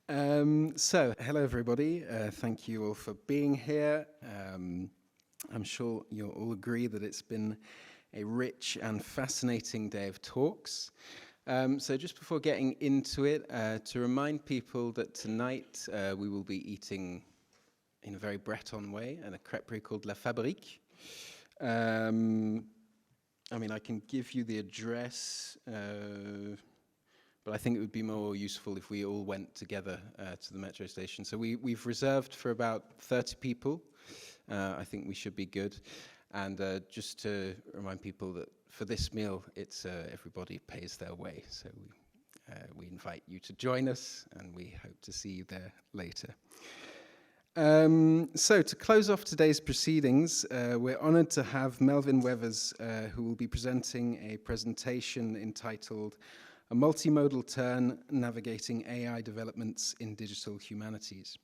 Hello everybody. Thank you all for being here. I'm sure you'll all agree that it's been a rich and fascinating day of talks. So just before getting into it, to remind people that tonight we will be eating in a very Breton way at a creperie called La Fabrique. I can give you the address, but I think it would be more useful if we all went together to the metro station. So we've reserved for about 30 people. I think we should be good. And just to remind people that for this meal, it's everybody pays their way. So we invite you to join us, and we hope to see you there later. So to close off today's proceedings, we're honored to have Melvin Wevers, who will be presenting a presentation entitled A Multimodal Turn, Navigating AI Developments in Digital Humanities.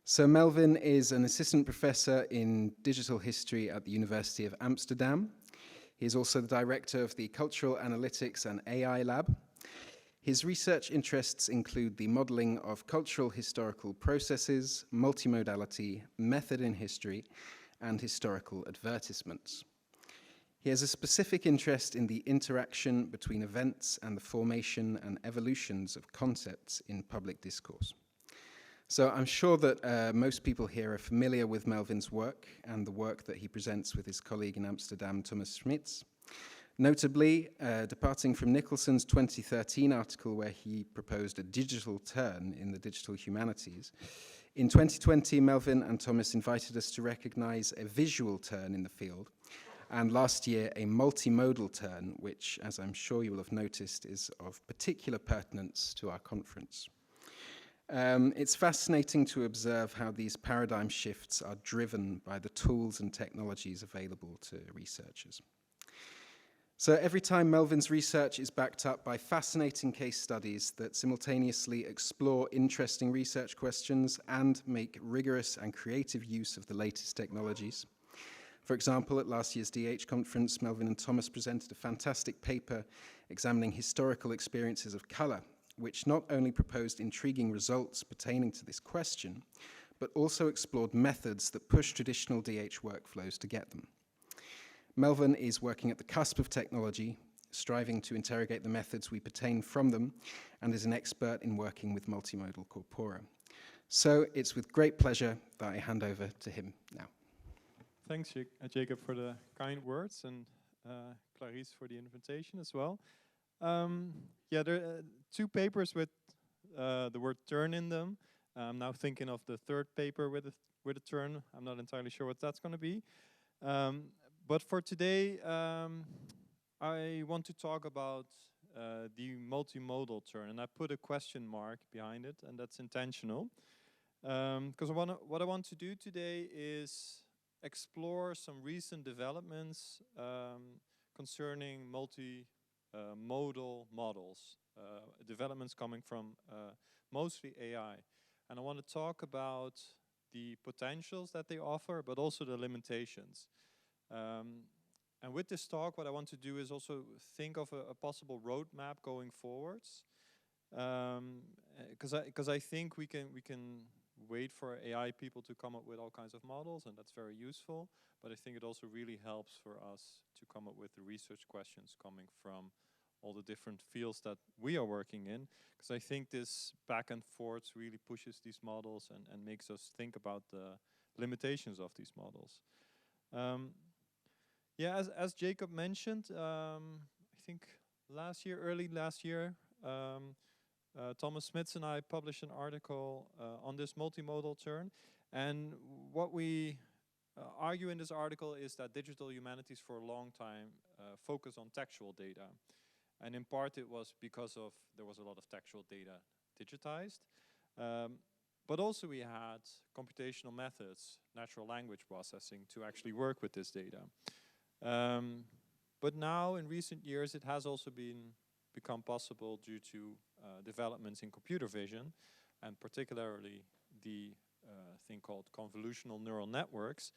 So Melvin is an assistant professor in digital history at the University of Amsterdam. He is also the director of the Cultural Analytics and AI Lab. His research interests include the modeling of cultural historical processes, multimodality, method in history, and historical advertisements. He has a specific interest in the interaction between events and the formation and evolutions of concepts in public discourse. So I'm sure that most people here are familiar with Melvin's work and the work that he presents with his colleague in Amsterdam, Thomas Schmitz. Notably, departing from Nicholson's 2013 article where he proposed a digital turn in the digital humanities, in 2020, Melvin and Thomas invited us to recognize a visual turn in the field, and last year, a multimodal turn, which, as I'm sure you will have noticed, is of particular pertinence to our conference. It's fascinating to observe how these paradigm shifts are driven by the tools and technologies available to researchers. So every time Melvin's research is backed up by fascinating case studies that simultaneously explore interesting research questions and make rigorous and creative use of the latest technologies. For example, at last year's DH conference, Melvin and Thomas presented a fantastic paper examining historical experiences of color, which not only proposed intriguing results pertaining to this question, but also explored methods that push traditional DH workflows to get them. Melvin is working at the cusp of technology, striving to interrogate the methods we pertain from them, and is an expert in working with multimodal corpora. So it's with great pleasure that I hand over to him now. Thanks, Jacob, for the kind words, and Clarice for the invitation as well. There are two papers with the word turn in them. I'm now thinking of the third paper with a turn. I'm not entirely sure what that's going to be. But for today, I want to talk about the multimodal turn, and I put a question mark behind it, and that's intentional. Because what I want to do today is explore some recent developments concerning multimodal models, developments coming from mostly AI. And I want to talk about the potentials that they offer, but also the limitations. And with this talk, what I want to do is also think of a possible roadmap going forwards, because I think we can wait for AI people to come up with all kinds of models, and that's very useful. But I think it also really helps for us to come up with the research questions coming from all the different fields that we are working in, because I think this back and forth really pushes these models and makes us think about the limitations of these models. As Jacob mentioned, I think early last year, Thomas Schmitz and I published an article on this multimodal turn. And what we argue in this article is that digital humanities for a long time focus on textual data. And in part it was because there was a lot of textual data digitized. But also we had computational methods, natural language processing, to actually work with this data. But now, in recent years, it has also become possible due to developments in computer vision, and particularly the thing called convolutional neural networks.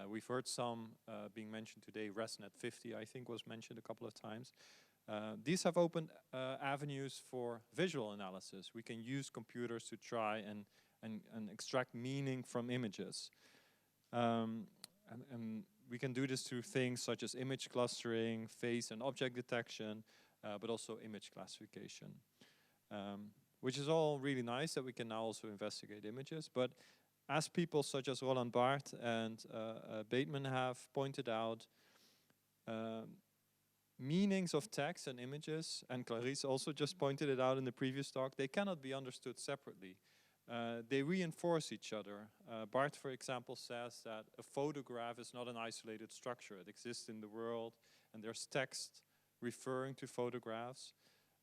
We've heard some being mentioned today. ResNet 50, I think, was mentioned a couple of times. These have opened avenues for visual analysis. We can use computers to try and extract meaning from images. And we can do this through things such as image clustering, face and object detection, but also image classification. Which is all really nice that we can now also investigate images. But as people such as Roland Barthes and Bateman have pointed out, meanings of text and images, and Clarice also just pointed it out in the previous talk, they cannot be understood separately. They reinforce each other. Barthes, for example, says that a photograph is not an isolated structure. It exists in the world, and there's text referring to photographs.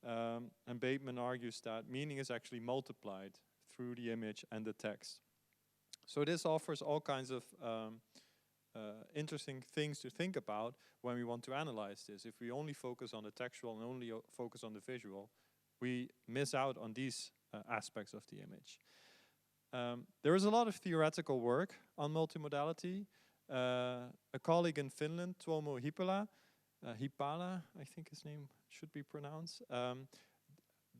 And Bateman argues that meaning is actually multiplied through the image and the text. So this offers all kinds of interesting things to think about when we want to analyze this. If we only focus on the textual and only focus on the visual, we miss out on these aspects of the image. There is a lot of theoretical work on multimodality. A colleague in Finland, Tuomo Hipala, I think his name should be pronounced,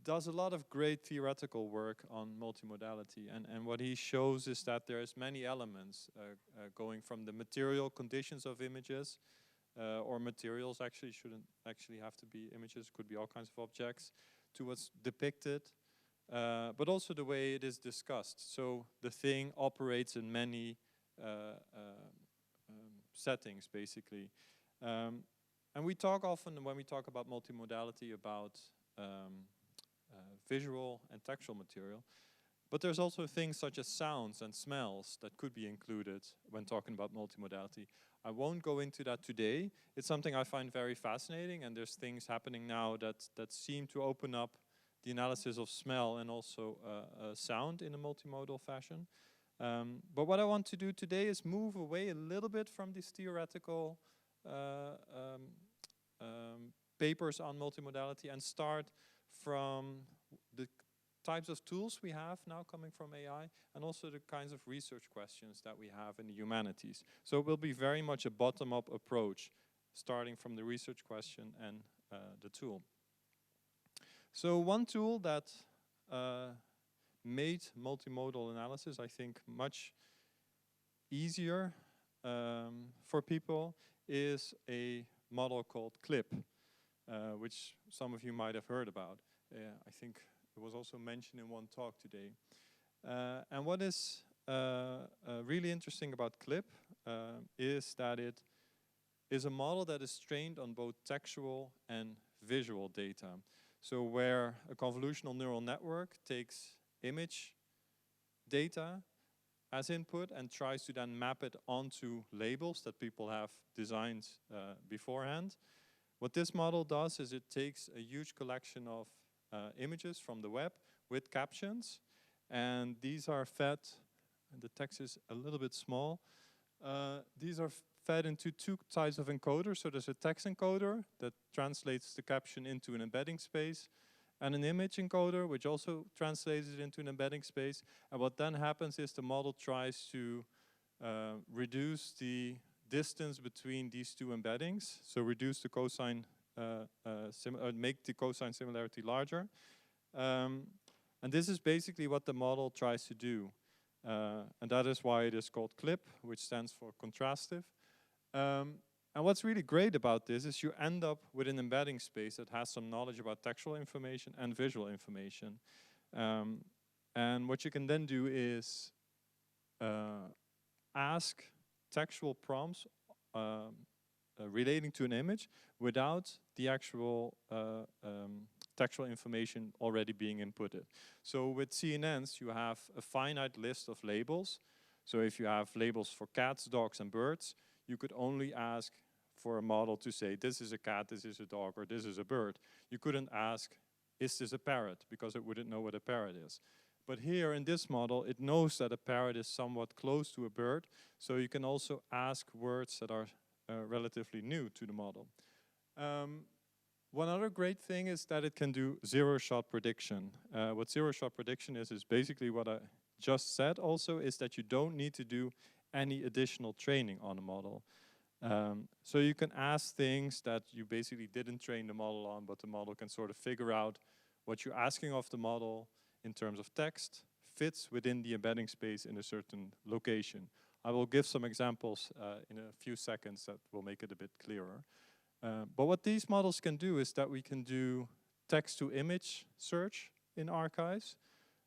does a lot of great theoretical work on multimodality. And what he shows is that there's many elements going from the material conditions of images, or materials actually shouldn't actually have to be images, could be all kinds of objects, to what's depicted, but also the way it is discussed. So the thing operates in many settings, basically. And we talk often, when we talk about multimodality, about visual and textual material. But there's also things such as sounds and smells that could be included when talking about multimodality. I won't go into that today. It's something I find very fascinating, and there's things happening now that seem to open up the analysis of smell and also sound in a multimodal fashion. But what I want to do today is move away a little bit from these theoretical papers on multimodality and start from the types of tools we have now coming from AI, and also the kinds of research questions that we have in the humanities. So it will be very much a bottom-up approach, starting from the research question and the tool. So one tool that made multimodal analysis, I think, much easier for people is a model called CLIP, which some of you might have heard about. I think it was also mentioned in one talk today. And what is really interesting about CLIP is that it is a model that is trained on both textual and visual data. So where a convolutional neural network takes image data as input and tries to then map it onto labels that people have designed beforehand. What this model does is it takes a huge collection of images from the web with captions, and these are fed, and the text is a little bit small, these are fed into two types of encoders. So there's a text encoder that translates the caption into an embedding space, and an image encoder which also translates it into an embedding space. And what then happens is the model tries to reduce the distance between these two embeddings, so reduce the cosine, make the cosine similarity larger. And this is basically what the model tries to do. And that is why it is called CLIP, which stands for contrastive. And what's really great about this is you end up with an embedding space that has some knowledge about textual information and visual information. And what you can then do is ask textual prompts relating to an image without the actual textual information already being inputted. So with CNNs, you have a finite list of labels. So if you have labels for cats, dogs, and birds, you could only ask for a model to say, this is a cat, this is a dog, or this is a bird. You couldn't ask, is this a parrot? Because it wouldn't know what a parrot is. But here in this model, it knows that a parrot is somewhat close to a bird, so you can also ask words that are relatively new to the model. One other great thing is that it can do zero-shot prediction. What zero-shot prediction is basically what I just said also, is that you don't need to do any additional training on a model. So you can ask things that you basically didn't train the model on, but the model can sort of figure out what you're asking of the model in terms of text fits within the embedding space in a certain location. I will give some examples in a few seconds that will make it a bit clearer. But what these models can do is that we can do text-to-image search in archives,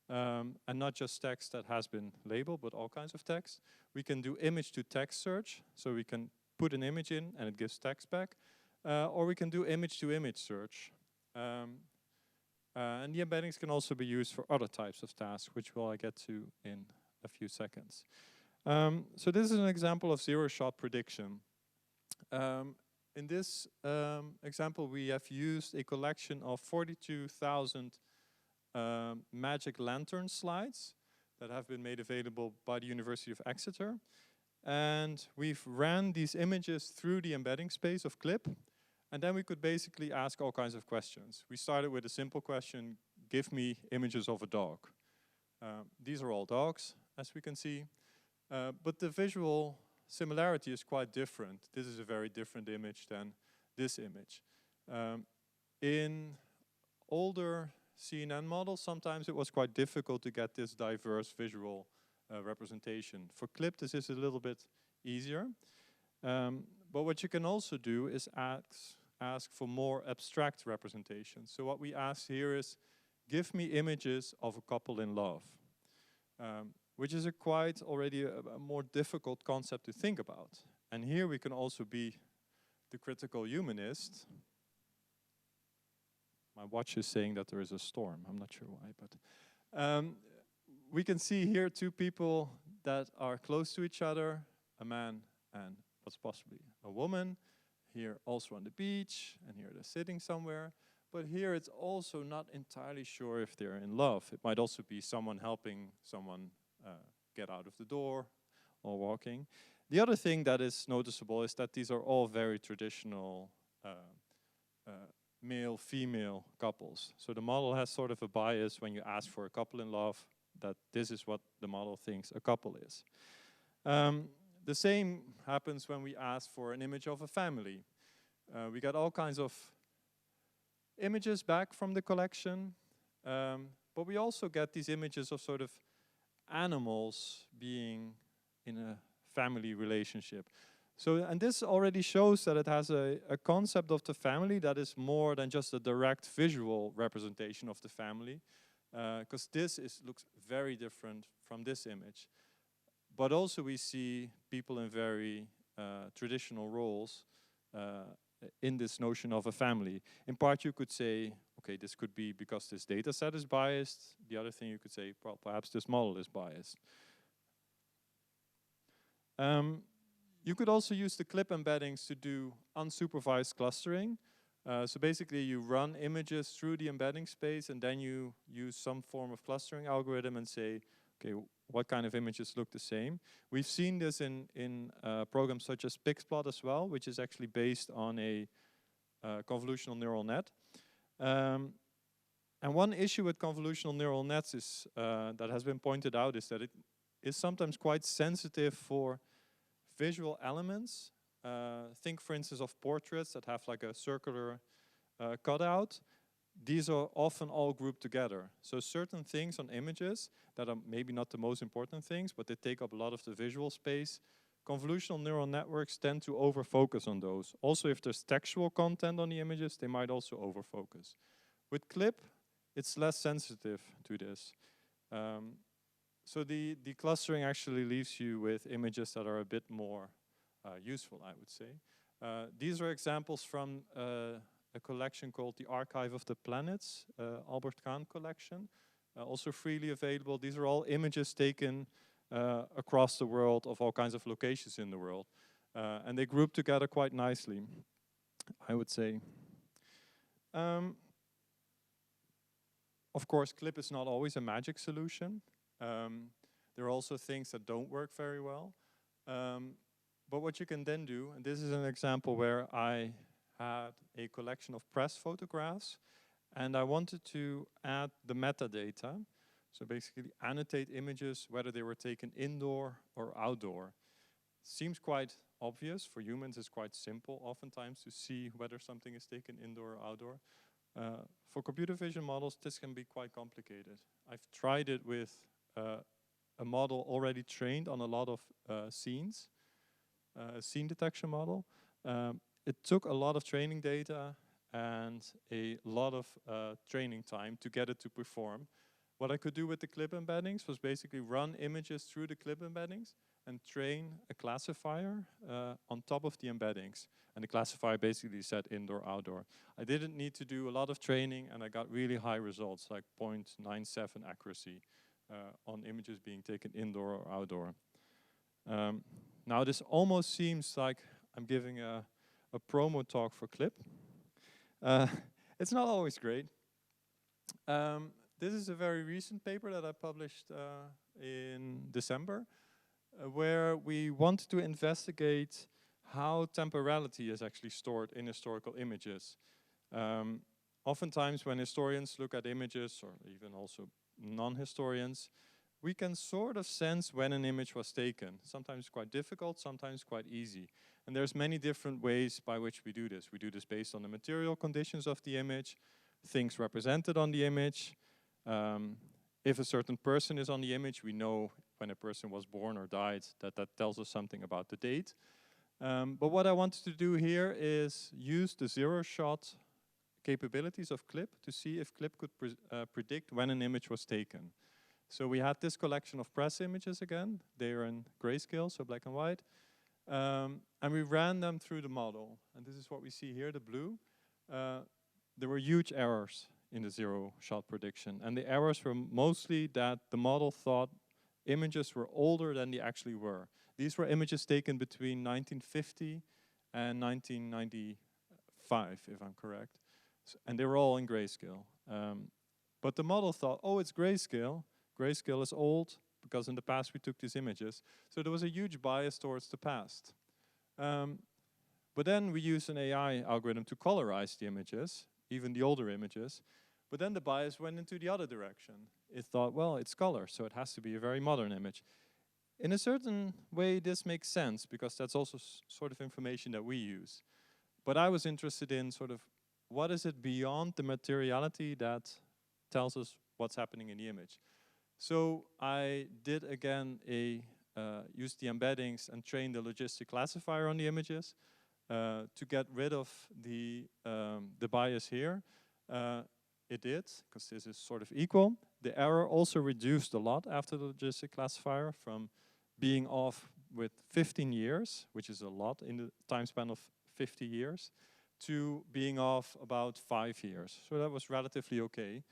and not just text that has been labeled, but all kinds of text. We can do image-to-text search, so we can put an image in and it gives text back, or we can do image-to-image search. And the embeddings can also be used for other types of tasks, which I'll get to in a few seconds. So this is an example of zero-shot prediction. In this example, we have used a collection of 42,000 magic lantern slides that have been made available by the University of Exeter. And we've ran these images through the embedding space of CLIP. And then we could basically ask all kinds of questions. We started with a simple question, give me images of a dog. These are all dogs, as we can see. But the visual similarity is quite different. This is a very different image than this image. In older CNN models, sometimes it was quite difficult to get this diverse visual representation. For CLIP, this is a little bit easier. But what you can also do is ask for more abstract representations. So what we ask here is, give me images of a couple in love, which is quite already a more difficult concept to think about. And here we can also be the critical humanist. My watch is saying that there is a storm. I'm not sure why, but we can see here two people that are close to each other, a man and what's possibly a woman. Here also on the beach, and here they're sitting somewhere. But here it's also not entirely sure if they're in love. It might also be someone helping someone get out of the door or walking. The other thing that is noticeable is that these are all very traditional male-female couples. So the model has sort of a bias when you ask for a couple in love, that this is what the model thinks a couple is. The same happens when we ask for an image of a family. We got all kinds of images back from the collection, but we also get these images of sort of animals being in a family relationship. So, and this already shows that it has a concept of the family that is more than just a direct visual representation of the family, because this looks very different from this image. But also we see people in very traditional roles in this notion of a family. In part you could say, okay, this could be because this data set is biased. The other thing you could say, well, perhaps this model is biased. You could also use the CLIP embeddings to do unsupervised clustering. So basically you run images through the embedding space and then you use some form of clustering algorithm and say, okay, what kind of images look the same? We've seen this in programs such as Pixplot as well, which is actually based on a convolutional neural net. And one issue with convolutional neural nets is, that has been pointed out, is that it is sometimes quite sensitive for visual elements. Think, for instance, of portraits that have like a circular cutout. These are often all grouped together. So certain things on images that are maybe not the most important things, but they take up a lot of the visual space. Convolutional neural networks tend to over-focus on those. Also, if there's textual content on the images, they might also over-focus. With CLIP, it's less sensitive to this. So the clustering actually leaves you with images that are a bit more useful, I would say. These are examples from a collection called the Archive of the Planets, Albert Kahn collection, also freely available. These are all images taken across the world of all kinds of locations in the world. And they group together quite nicely, I would say. Of course, CLIP is not always a magic solution. There are also things that don't work very well. But what you can then do, and this is an example where I had a collection of press photographs, and I wanted to add the metadata. So basically annotate images, whether they were taken indoor or outdoor. seems quite obvious. For humans, it's quite simple oftentimes to see whether something is taken indoor or outdoor. For computer vision models, this can be quite complicated. I've tried it with a model already trained on a lot of scenes, a scene detection model. It took a lot of training data and a lot of training time to get it to perform. What I could do with the clip embeddings was basically run images through the clip embeddings and train a classifier on top of the embeddings. And the classifier basically said indoor, outdoor. I didn't need to do a lot of training, and I got really high results, like 0.97 accuracy on images being taken indoor or outdoor. Now this almost seems like I'm giving a promo talk for Clip. It's not always great. This is a very recent paper that I published in December, where we want to investigate how temporality is actually stored in historical images. Oftentimes when historians look at images, or even also non-historians, we can sort of sense when an image was taken. Sometimes quite difficult, sometimes quite easy. And there's many different ways by which we do this. We do this based on the material conditions of the image, things represented on the image. If a certain person is on the image, we know when a person was born or died, that tells us something about the date. But what I wanted to do here is use the zero-shot capabilities of Clip to see if Clip could predict when an image was taken. So we had this collection of press images again. They are in grayscale, so black and white. And we ran them through the model. And this is what we see here, the blue. There were huge errors in the zero-shot prediction. And the errors were mostly that the model thought images were older than they actually were. These were images taken between 1950 and 1995, if I'm correct. And they were all in grayscale. But the model thought, oh, it's grayscale. Grayscale is old, because in the past we took these images. So there was a huge bias towards the past. But then we used an AI algorithm to colorize the images, even the older images. But then the bias went into the other direction. It thought, well, it's color, so it has to be a very modern image. In a certain way, this makes sense, because that's also sort of information that we use. But I was interested in sort of, what is it beyond the materiality that tells us what's happening in the image? So I did again use the embeddings and train the logistic classifier on the images to get rid of the bias here. It did, because this is sort of equal. The error also reduced a lot after the logistic classifier, from being off with 15 years, which is a lot in the time span of 50 years, to being off about 5 years. So that was relatively okay.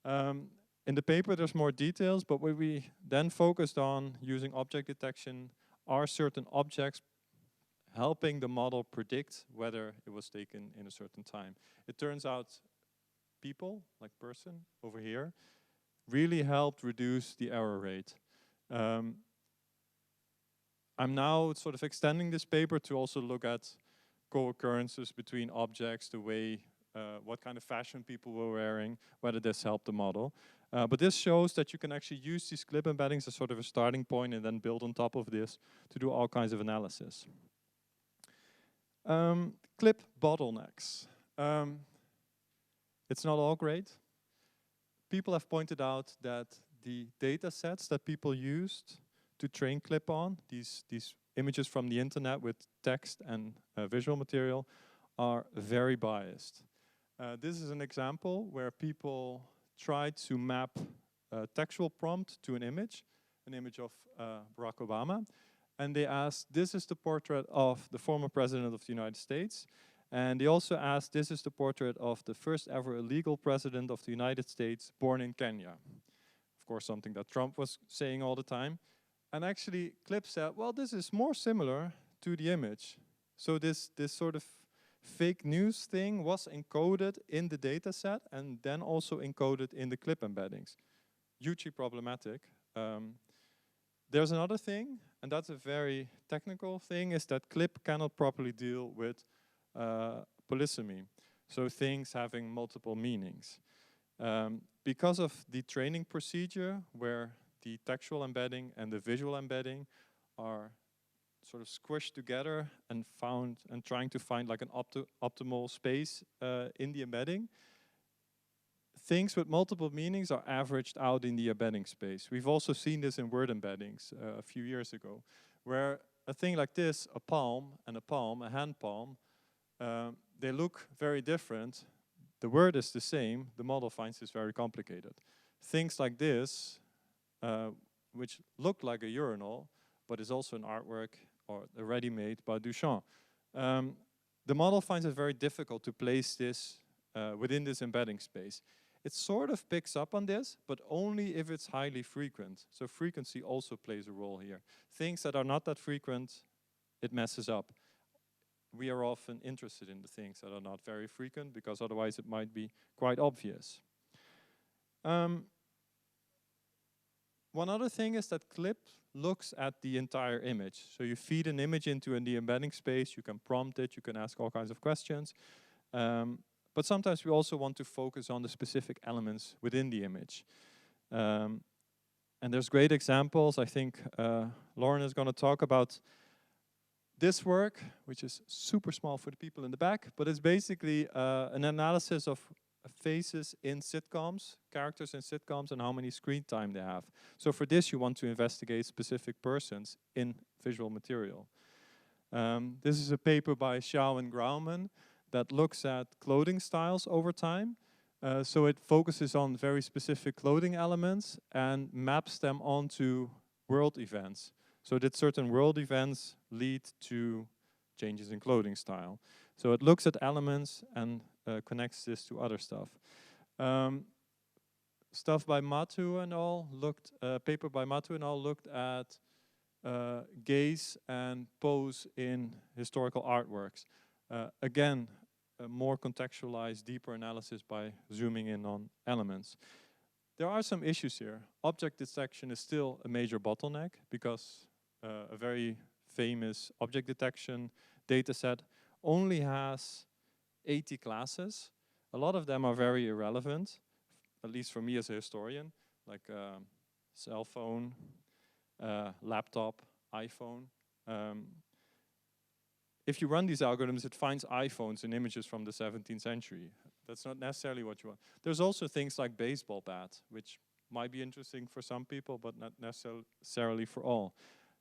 In the paper there's more details, but what we then focused on using object detection are certain objects helping the model predict whether it was taken in a certain time. It turns out people, like person over here, really helped reduce the error rate. I'm now sort of extending this paper to also look at co-occurrences between objects, the way, what kind of fashion people were wearing, whether this helped the model. But this shows that you can actually use these clip embeddings as sort of a starting point and then build on top of this to do all kinds of analysis. Clip bottlenecks. It's not all great. People have pointed out that the data sets that people used to train Clip on, these images from the internet with text and visual material, are very biased. This is an example where people tried to map a textual prompt to an image of Barack Obama, and they asked, this is the portrait of the former president of the United States, and they also asked, this is the portrait of the first ever illegal president of the United States born in Kenya. Of course, something that Trump was saying all the time. And actually, Clip said, well, this is more similar to the image. So this sort of fake news thing was encoded in the data set and then also encoded in the Clip embeddings. Hugely problematic. There's another thing, and that's a very technical thing, is that Clip cannot properly deal with polysemy. So things having multiple meanings. Because of the training procedure where the textual embedding and the visual embedding are sort of squished together and trying to find like an optimal space in the embedding. Things with multiple meanings are averaged out in the embedding space. We've also seen this in word embeddings a few years ago, where a thing like this, a palm, a hand palm, they look very different. The word is the same, the model finds this very complicated. Things like this, which look like a urinal, but is also an artwork or a ready-made by Duchamp. The model finds it very difficult to place this within this embedding space. It sort of picks up on this, but only if it's highly frequent. So frequency also plays a role here. Things that are not that frequent, it messes up. We are often interested in the things that are not very frequent, because otherwise it might be quite obvious. One other thing is that CLIP looks at the entire image. So you feed an image into the embedding space, you can prompt it, you can ask all kinds of questions. But sometimes we also want to focus on the specific elements within the image. And there's great examples. I think Lauren is going to talk about this work, which is super small for the people in the back, but it's basically an analysis of faces in sitcoms, characters in sitcoms, and how many screen time they have. So for this, you want to investigate specific persons in visual material. This is a paper by Xiao and Grauman that looks at clothing styles over time. So it focuses on very specific clothing elements and maps them onto world events. So that certain world events lead to changes in clothing style. So it looks at elements and connects this to other stuff. Stuff by Matu and all paper by Matu and all looked at gaze and pose in historical artworks. Again, a more contextualized, deeper analysis by zooming in on elements. There are some issues here. Object detection is still a major bottleneck, because a very famous object detection dataset only has 80 classes. A lot of them are very irrelevant, at least for me as a historian, like cell phone, laptop, iPhone. If you run these algorithms, it finds iPhones in images from the 17th century. That's not necessarily what you want. There's also things like baseball bat, which might be interesting for some people, but not necessarily for all.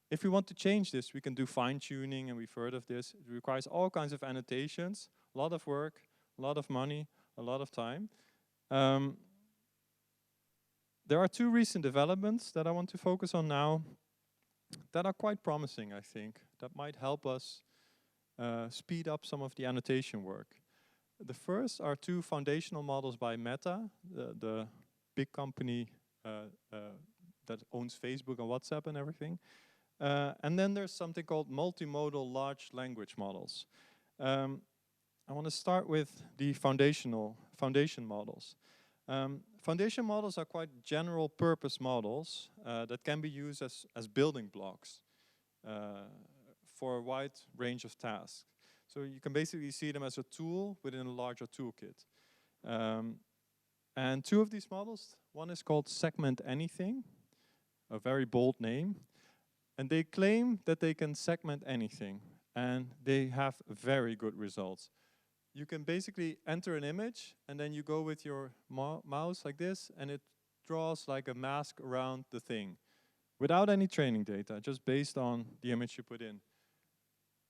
If we want to change this, we can do fine-tuning, and we've heard of this. It requires all kinds of annotations, a lot of work, a lot of money, a lot of time. There are two recent developments that I want to focus on now that are quite promising, I think, that might help us speed up some of the annotation work. The first are two foundational models by Meta, the big company that owns Facebook and WhatsApp and everything. And then there's something called multimodal large language models. I want to start with the foundation models. Foundation models are quite general purpose models that can be used as building blocks for a wide range of tasks. So you can basically see them as a tool within a larger toolkit. And two of these models, one is called Segment Anything, a very bold name. And they claim that they can segment anything, and they have very good results. You can basically enter an image, and then you go with your mouse like this, and it draws like a mask around the thing, without any training data, just based on the image you put in.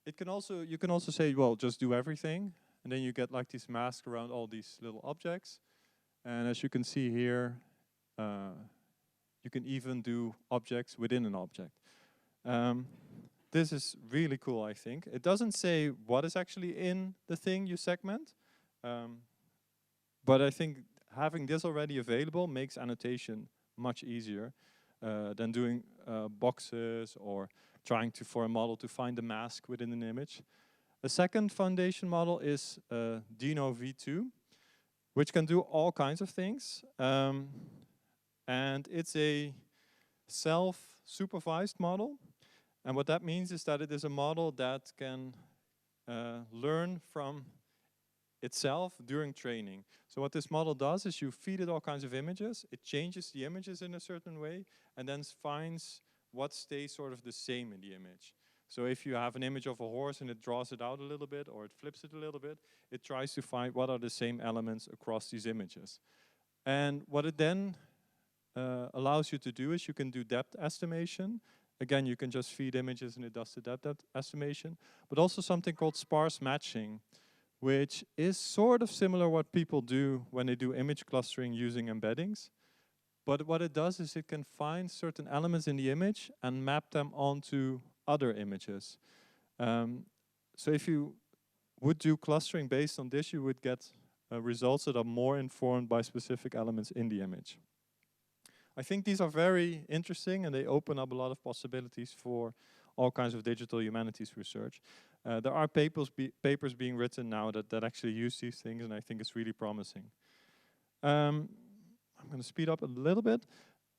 You can also say, well, just do everything, and then you get like this mask around all these little objects. And as you can see here, you can even do objects within an object. This is really cool, I think. It doesn't say what is actually in the thing you segment, but I think having this already available makes annotation much easier than doing boxes or trying for a model to find a mask within an image. A second foundation model is Dino V2, which can do all kinds of things. And it's a self-supervised model. And what that means is that it is a model that can learn from itself during training. So what this model does is you feed it all kinds of images, it changes the images in a certain way, and then finds what stays sort of the same in the image. So if you have an image of a horse and it draws it out a little bit or it flips it a little bit, it tries to find what are the same elements across these images. And what it then allows you to do is you can do depth estimation. Again, you can just feed images and it does the depth estimation, but also something called sparse matching, which is sort of similar what people do when they do image clustering using embeddings. But what it does is it can find certain elements in the image and map them onto other images. So if you would do clustering based on this, you would get results that are more informed by specific elements in the image. I think these are very interesting and they open up a lot of possibilities for all kinds of digital humanities research. There are papers being written now that actually use these things, and I think it's really promising. I'm going to speed up a little bit.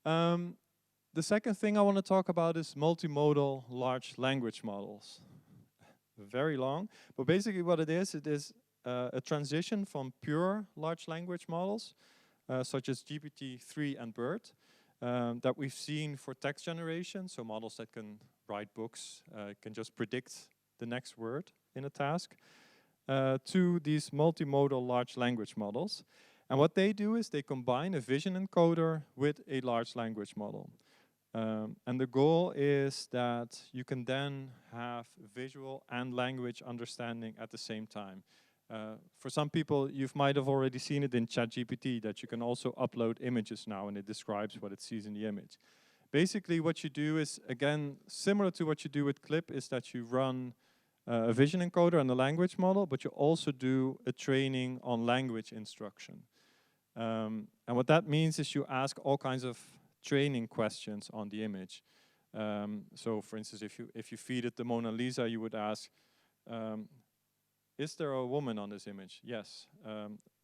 The second thing I want to talk about is multimodal large language models. Very long, but basically what it is a transition from pure large language models, such as GPT-3 and BERT, that we've seen for text generation, so models that can write books, can just predict the next word in a task, to these multimodal large language models. And what they do is they combine a vision encoder with a large language model. And the goal is that you can then have visual and language understanding at the same time. For some people, you might have already seen it in ChatGPT, that you can also upload images now and it describes what it sees in the image. Basically what you do is, again, similar to what you do with Clip, is that you run a vision encoder and a language model, but you also do a training on language instruction. And what that means is you ask all kinds of training questions on the image. So for instance, if you feed it the Mona Lisa, you would ask, is there a woman on this image? Yes.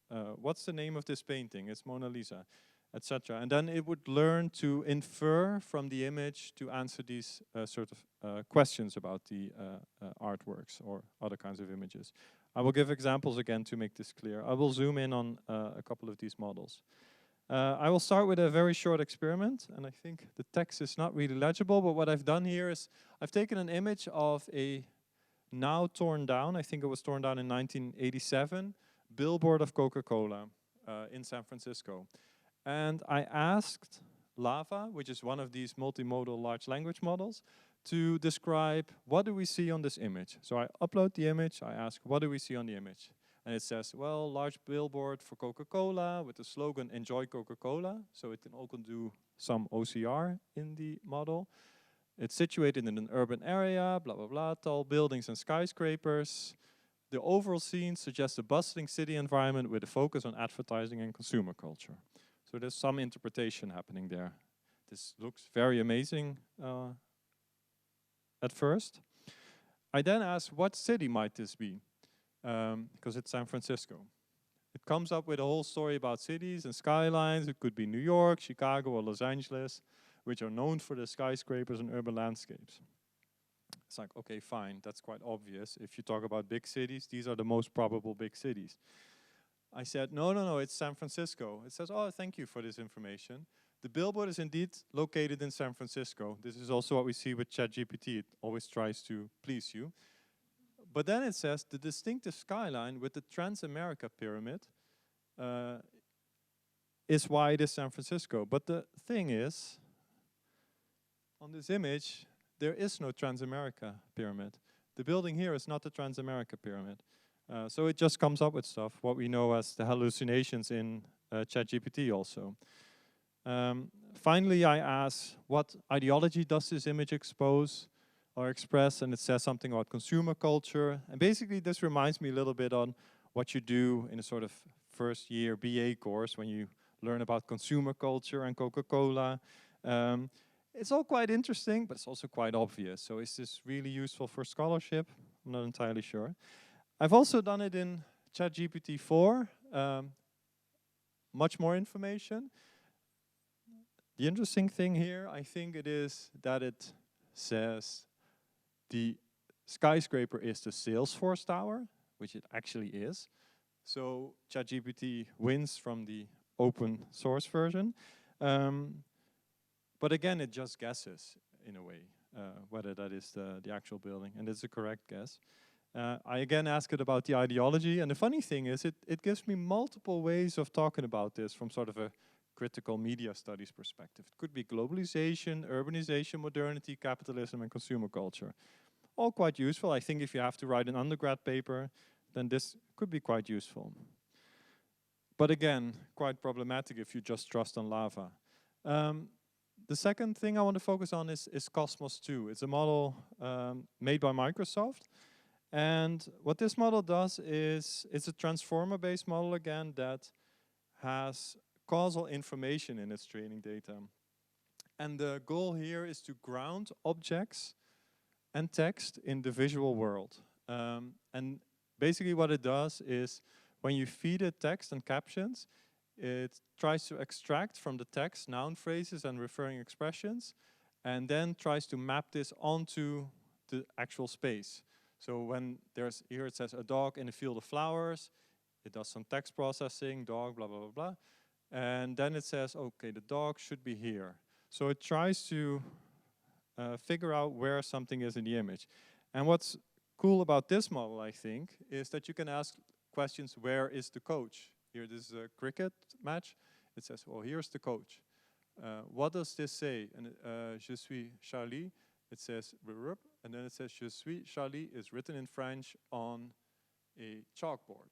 What's the name of this painting? It's Mona Lisa, etc. And then it would learn to infer from the image to answer these sort of questions about the artworks or other kinds of images. I will give examples again to make this clear. I will zoom in on a couple of these models. I will start with a very short experiment, and I think the text is not really legible, but what I've done here is I've taken an image of a now torn down, I think it was torn down in 1987, billboard of Coca-Cola in San Francisco. And I asked Lava, which is one of these multimodal large language models, to describe what do we see on this image. So I upload the image, I ask what do we see on the image. And it says, well, large billboard for Coca-Cola with the slogan, enjoy Coca-Cola. So it can also do some OCR in the model. It's situated in an urban area, blah, blah, blah, tall buildings and skyscrapers. The overall scene suggests a bustling city environment with a focus on advertising and consumer culture. So there's some interpretation happening there. This looks very amazing at first. I then asked, what city might this be? Because it's San Francisco. It comes up with a whole story about cities and skylines. It could be New York, Chicago, or Los Angeles, which are known for their skyscrapers and urban landscapes. It's like, okay, fine, that's quite obvious. If you talk about big cities, these are the most probable big cities. I said, no, it's San Francisco. It says, oh, thank you for this information. The billboard is indeed located in San Francisco. This is also what we see with ChatGPT. It always tries to please you. But then it says, the distinctive skyline with the Transamerica pyramid is why it is San Francisco. But the thing is, on this image, there is no Transamerica pyramid. The building here is not the Transamerica pyramid. So it just comes up with stuff, what we know as the hallucinations in ChatGPT also. Finally, I asked, what ideology does this image expose or express? And it says something about consumer culture. And basically, this reminds me a little bit on what you do in a sort of first year BA course when you learn about consumer culture and Coca-Cola. It's all quite interesting, but it's also quite obvious. So is this really useful for scholarship? I'm not entirely sure. I've also done it in ChatGPT 4. Much more information. The interesting thing here, I think it is that it says the skyscraper is the Salesforce Tower, which it actually is. So ChatGPT wins from the open source version. But again, it just guesses in a way. whether that is the actual building. And it's a correct guess. I again ask it about the ideology, and the funny thing is it gives me multiple ways of talking about this from sort of a critical media studies perspective. It could be globalization, urbanization, modernity, capitalism, and consumer culture. All quite useful. I think if you have to write an undergrad paper, then this could be quite useful. But again, quite problematic if you just trust on lava. The second thing I want to focus on is Cosmos 2. It's a model made by Microsoft. And what this model does is, it's a transformer-based model again that has causal information in its training data. And the goal here is to ground objects and text in the visual world. And basically what it does is, when you feed it text and captions, it tries to extract from the text noun phrases and referring expressions, and then tries to map this onto the actual space. So when there's, here it says a dog in a field of flowers, it does some text processing, dog, blah, blah, blah, blah. And then it says, okay, the dog should be here. So it tries to figure out where something is in the image. And what's cool about this model, I think, is that you can ask questions, where is the coach? Here, this is a cricket match. It says, well, here's the coach. What does this say? And je suis Charlie. It says, and then it says, je suis Charlie is written in French on a chalkboard.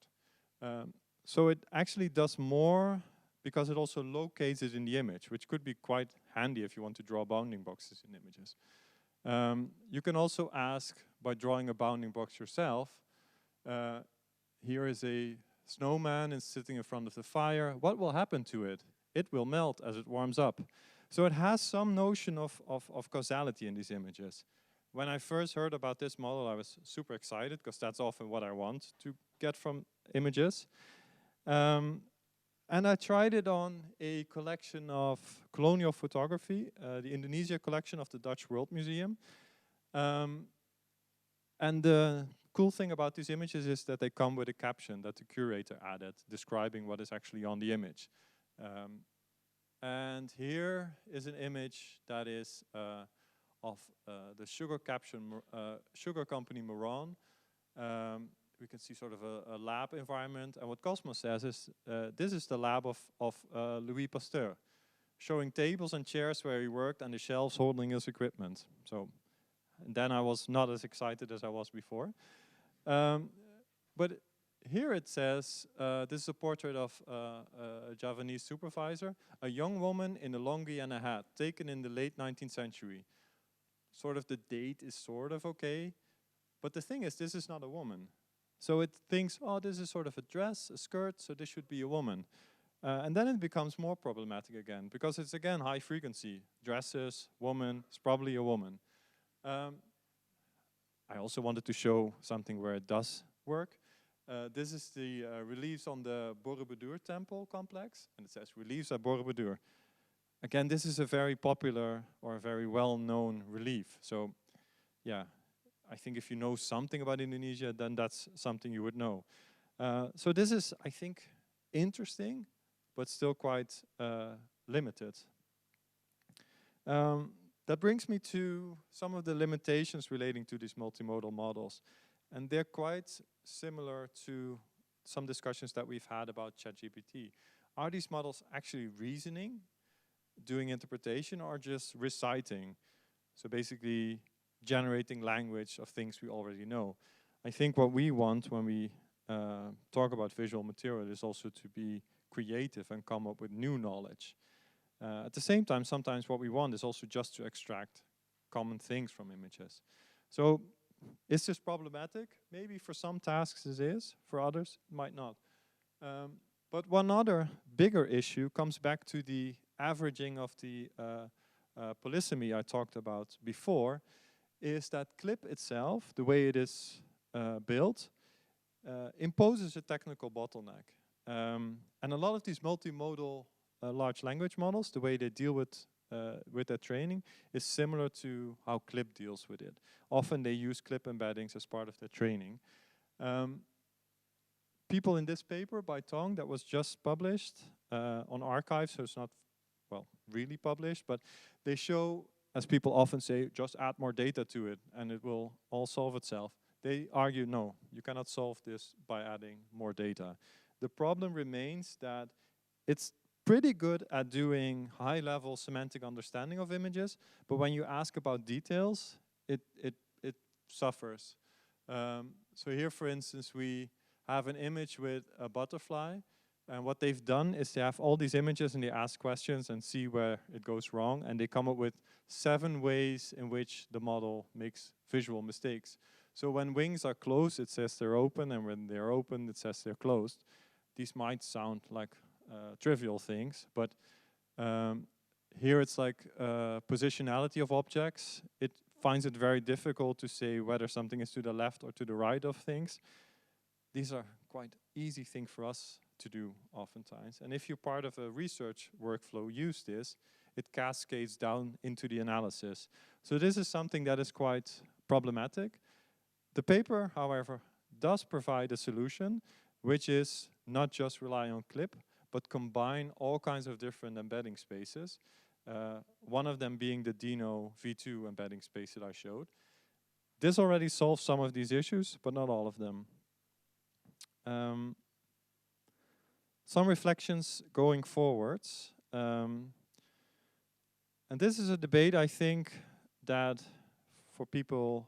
So it actually does more because it also locates it in the image, which could be quite handy if you want to draw bounding boxes in images. You can also ask, by drawing a bounding box yourself, here is a snowman is sitting in front of the fire. What will happen to it? It will melt as it warms up. So it has some notion of causality in these images. When I first heard about this model, I was super excited, because that's often what I want to get from images. And I tried it on a collection of colonial photography, the Indonesia collection of the Dutch World Museum. And the cool thing about these images is that they come with a caption that the curator added, describing what is actually on the image. And here is an image that is of the sugar company Moran. We can see sort of a lab environment. And what Cosmos says is, this is the lab of Louis Pasteur, showing tables and chairs where he worked and the shelves holding his equipment. So, and then I was not as excited as I was before. But here it says, this is a portrait of a Javanese supervisor, a young woman in a longi and a hat, taken in the late 19th century. Sort of the date is sort of okay, but the thing is, this is not a woman. So it thinks, oh, this is sort of a dress, a skirt, so this should be a woman. And then it becomes more problematic again, because it's again high frequency. Dresses, woman, it's probably a woman. I also wanted to show something where it does work. This is the reliefs on the Borobudur temple complex, and it says reliefs at Borobudur. Again, this is a very popular or a very well-known relief. So, yeah, I think if you know something about Indonesia, then that's something you would know. So this is, I think, interesting, but still quite limited. That brings me to some of the limitations relating to these multimodal models. And they're quite similar to some discussions that we've had about ChatGPT. Are these models actually reasoning, doing interpretation, or just reciting? So basically generating language of things we already know. I think what we want when we talk about visual material is also to be creative and come up with new knowledge. At the same time, sometimes what we want is also just to extract common things from images. So is this problematic? Maybe for some tasks it is, for others it might not. But one other bigger issue comes back to the averaging of the polysemy I talked about before, is that clip itself, the way it is built, imposes a technical bottleneck. And a lot of these multimodal large language models, the way they deal with their training is similar to how clip deals with it. Often they use clip embeddings as part of their training. People in this paper by Tong that was just published on arXiv, so it's not, well, really published, but they show as people often say, just add more data to it and it will all solve itself. They argue, no, you cannot solve this by adding more data. The problem remains that it's pretty good at doing high-level semantic understanding of images, but when you ask about details, it suffers. So here, for instance, we have an image with a butterfly, and what they've done is they have all these images and they ask questions and see where it goes wrong, and they come up with 7 ways in which the model makes visual mistakes. So when wings are closed, it says they're open, and when they're open, it says they're closed. These might sound like trivial things, but here it's like positionality of objects. It finds it very difficult to say whether something is to the left or to the right of things. These are quite easy things for us to do oftentimes. And if you're part of a research workflow, use this, it cascades down into the analysis. So this is something that is quite problematic. The paper, however, does provide a solution, which is not just rely on CLIP, but combine all kinds of different embedding spaces. One of them being the Dino V2 embedding space that I showed. This already solves some of these issues, but not all of them. Some reflections going forwards. And this is a debate, I think, that for people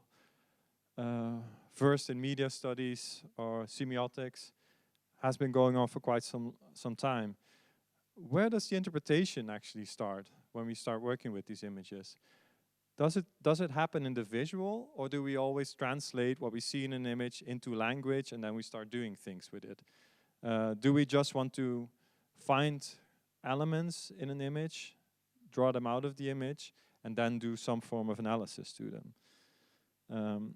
versed in media studies or semiotics has been going on for quite some time. Where does the interpretation actually start when we start working with these images? Does it happen in the visual, or do we always translate what we see in an image into language and then we start doing things with it? Do we just want to find elements in an image, draw them out of the image, and then do some form of analysis to them?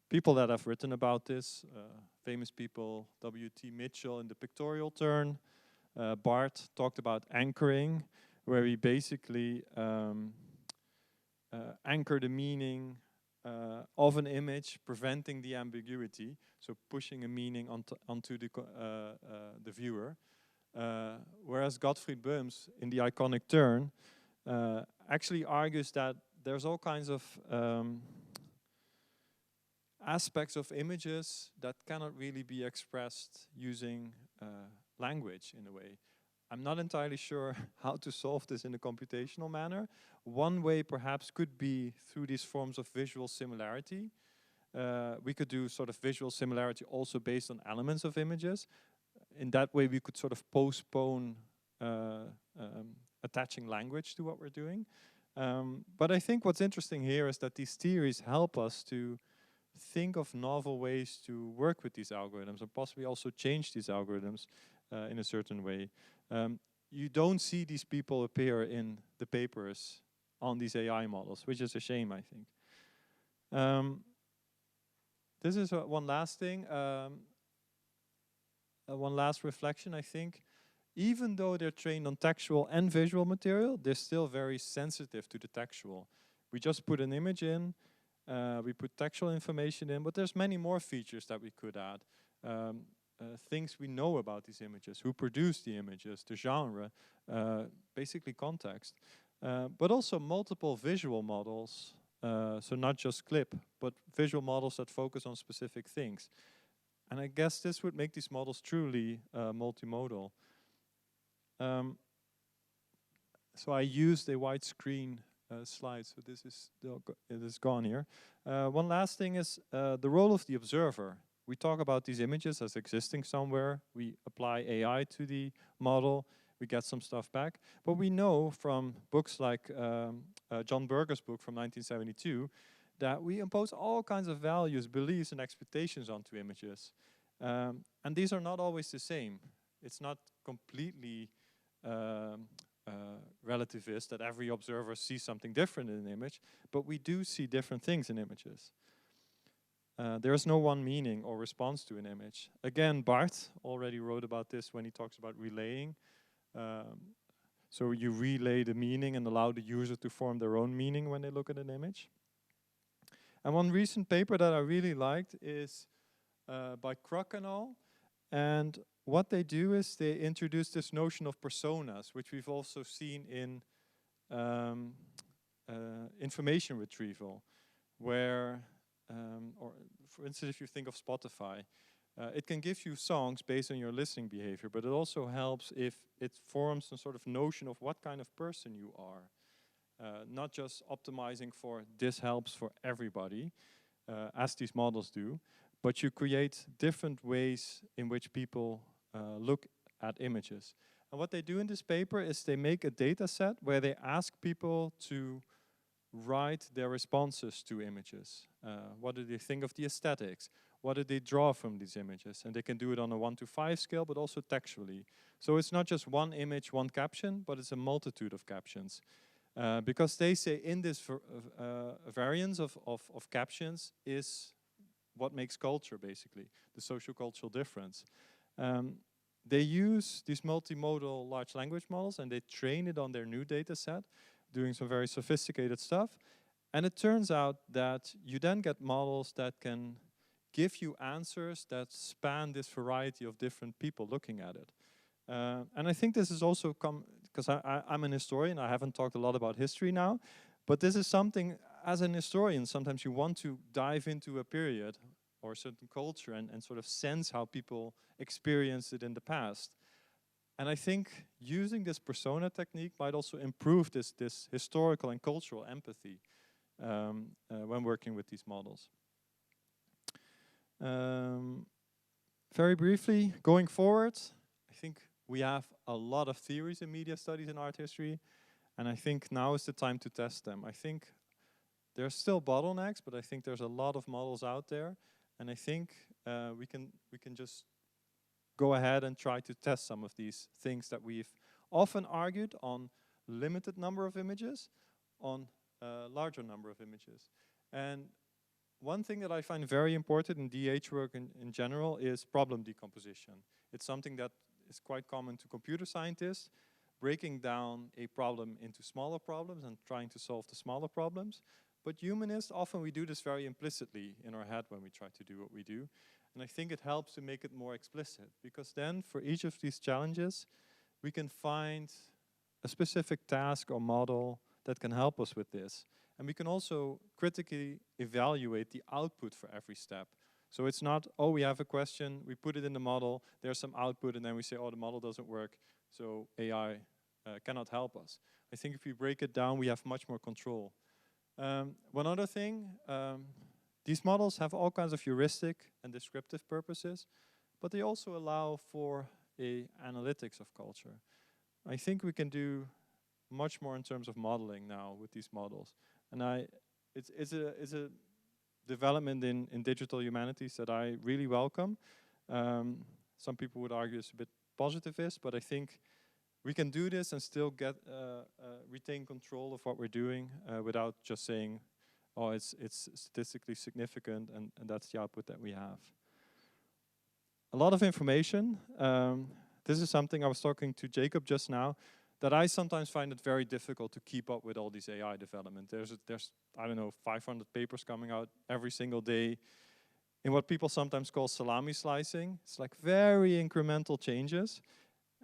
People that have written about this, famous people, W.T. Mitchell in The Pictorial Turn, Bart talked about anchoring, where we basically anchor the meaning of an image, preventing the ambiguity, so pushing a meaning onto the viewer. Whereas Gottfried Böhms, in The Iconic Turn, actually argues that there's all kinds of aspects of images that cannot really be expressed using language in a way. I'm not entirely sure how to solve this in a computational manner. One way perhaps could be through these forms of visual similarity. We could do sort of visual similarity also based on elements of images. In that way we could sort of postpone attaching language to what we're doing. But I think what's interesting here is that these theories help us to think of novel ways to work with these algorithms and possibly also change these algorithms in a certain way. You don't see these people appear in the papers on these AI models, which is a shame, I think. This is one last thing, one last reflection, I think. Even though they're trained on textual and visual material, they're still very sensitive to the textual. We just put an image in, we put textual information in, but there's many more features that we could add. Things we know about these images, who produced the images, the genre, basically context. But also multiple visual models, so not just clip, but visual models that focus on specific things. And I guess this would make these models truly multimodal. So I used a widescreen slide, so this is gone here. One last thing is the role of the observer. We talk about these images as existing somewhere. We apply AI to the model. We get some stuff back. But we know from books like John Berger's book from 1972 that we impose all kinds of values, beliefs, and expectations onto images. And these are not always the same. It's not completely relativist that every observer sees something different in an image, but we do see different things in images. There is no one meaning or response to an image. Again, Bart already wrote about this when he talks about relaying. So you relay the meaning and allow the user to form their own meaning when they look at an image. And one recent paper that I really liked is by Kruk and al. And what they do is they introduce this notion of personas, which we've also seen in information retrieval, where, or for instance, if you think of Spotify, it can give you songs based on your listening behavior, but it also helps if it forms some sort of notion of what kind of person you are. Not just optimizing for this helps for everybody, as these models do, but you create different ways in which people look at images. And what they do in this paper is they make a data set where they ask people to write their responses to images. What do they think of the aesthetics? What did they draw from these images? And they can do it on a 1 to 5 scale, but also textually. So it's not just one image, one caption, but it's a multitude of captions. Because they say in this variance of captions is what makes culture, basically, the socio-cultural difference. They use these multimodal large language models and they train it on their new data set, doing some very sophisticated stuff. And it turns out that you then get models that can give you answers that span this variety of different people looking at it. And I think this is also because I'm an historian, I haven't talked a lot about history now, but this is something, as an historian, sometimes you want to dive into a period or a certain culture and sort of sense how people experienced it in the past. And I think using this persona technique might also improve this historical and cultural empathy when working with these models. Very briefly, going forward, I think we have a lot of theories in media studies and art history, and I think now is the time to test them. I think there's still bottlenecks, but I think there's a lot of models out there, and I think we can just go ahead and try to test some of these things that we've often argued on limited number of images, on a larger number of images. And one thing that I find very important in DH work in general is problem decomposition. It's something that is quite common to computer scientists, breaking down a problem into smaller problems and trying to solve the smaller problems. But humanists, often we do this very implicitly in our head when we try to do what we do. And I think it helps to make it more explicit, because then for each of these challenges, we can find a specific task or model that can help us with this. And we can also critically evaluate the output for every step. So it's not, oh, we have a question, we put it in the model, there's some output, and then we say, oh, the model doesn't work, so AI cannot help us. I think if we break it down, we have much more control. One other thing, these models have all kinds of heuristic and descriptive purposes, but they also allow for a analytics of culture. I think we can do much more in terms of modeling now with these models. And it's a development in digital humanities that I really welcome. Some people would argue it's a bit positivist, but I think we can do this and still get retain control of what we're doing without just saying, oh, it's statistically significant and that's the output that we have. A lot of information. This is something I was talking to Jacob just now, that I sometimes find it very difficult to keep up with all these AI development. There's I don't know, 500 papers coming out every single day in what people sometimes call salami slicing. It's like very incremental changes.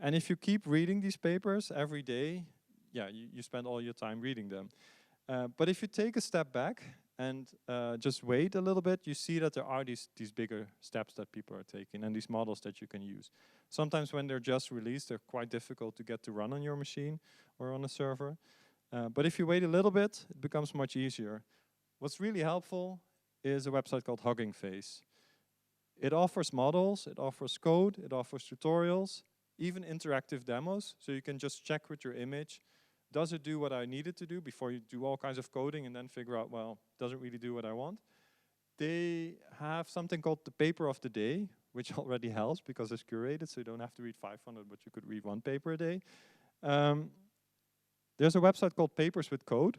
And if you keep reading these papers every day, yeah, you spend all your time reading them. But if you take a step back and just wait a little bit, you see that there are these bigger steps that people are taking and these models that you can use. Sometimes when they're just released, they're quite difficult to get to run on your machine or on a server. But if you wait a little bit, it becomes much easier. What's really helpful is a website called Hugging Face. It offers models, it offers code, it offers tutorials, even interactive demos, so you can just check with your image, does it do what I need it to do before you do all kinds of coding and then figure out, well, doesn't really do what I want. They have something called the paper of the day, which already helps because it's curated, so you don't have to read 500, but you could read 1 paper a day. There's a website called Papers with Code,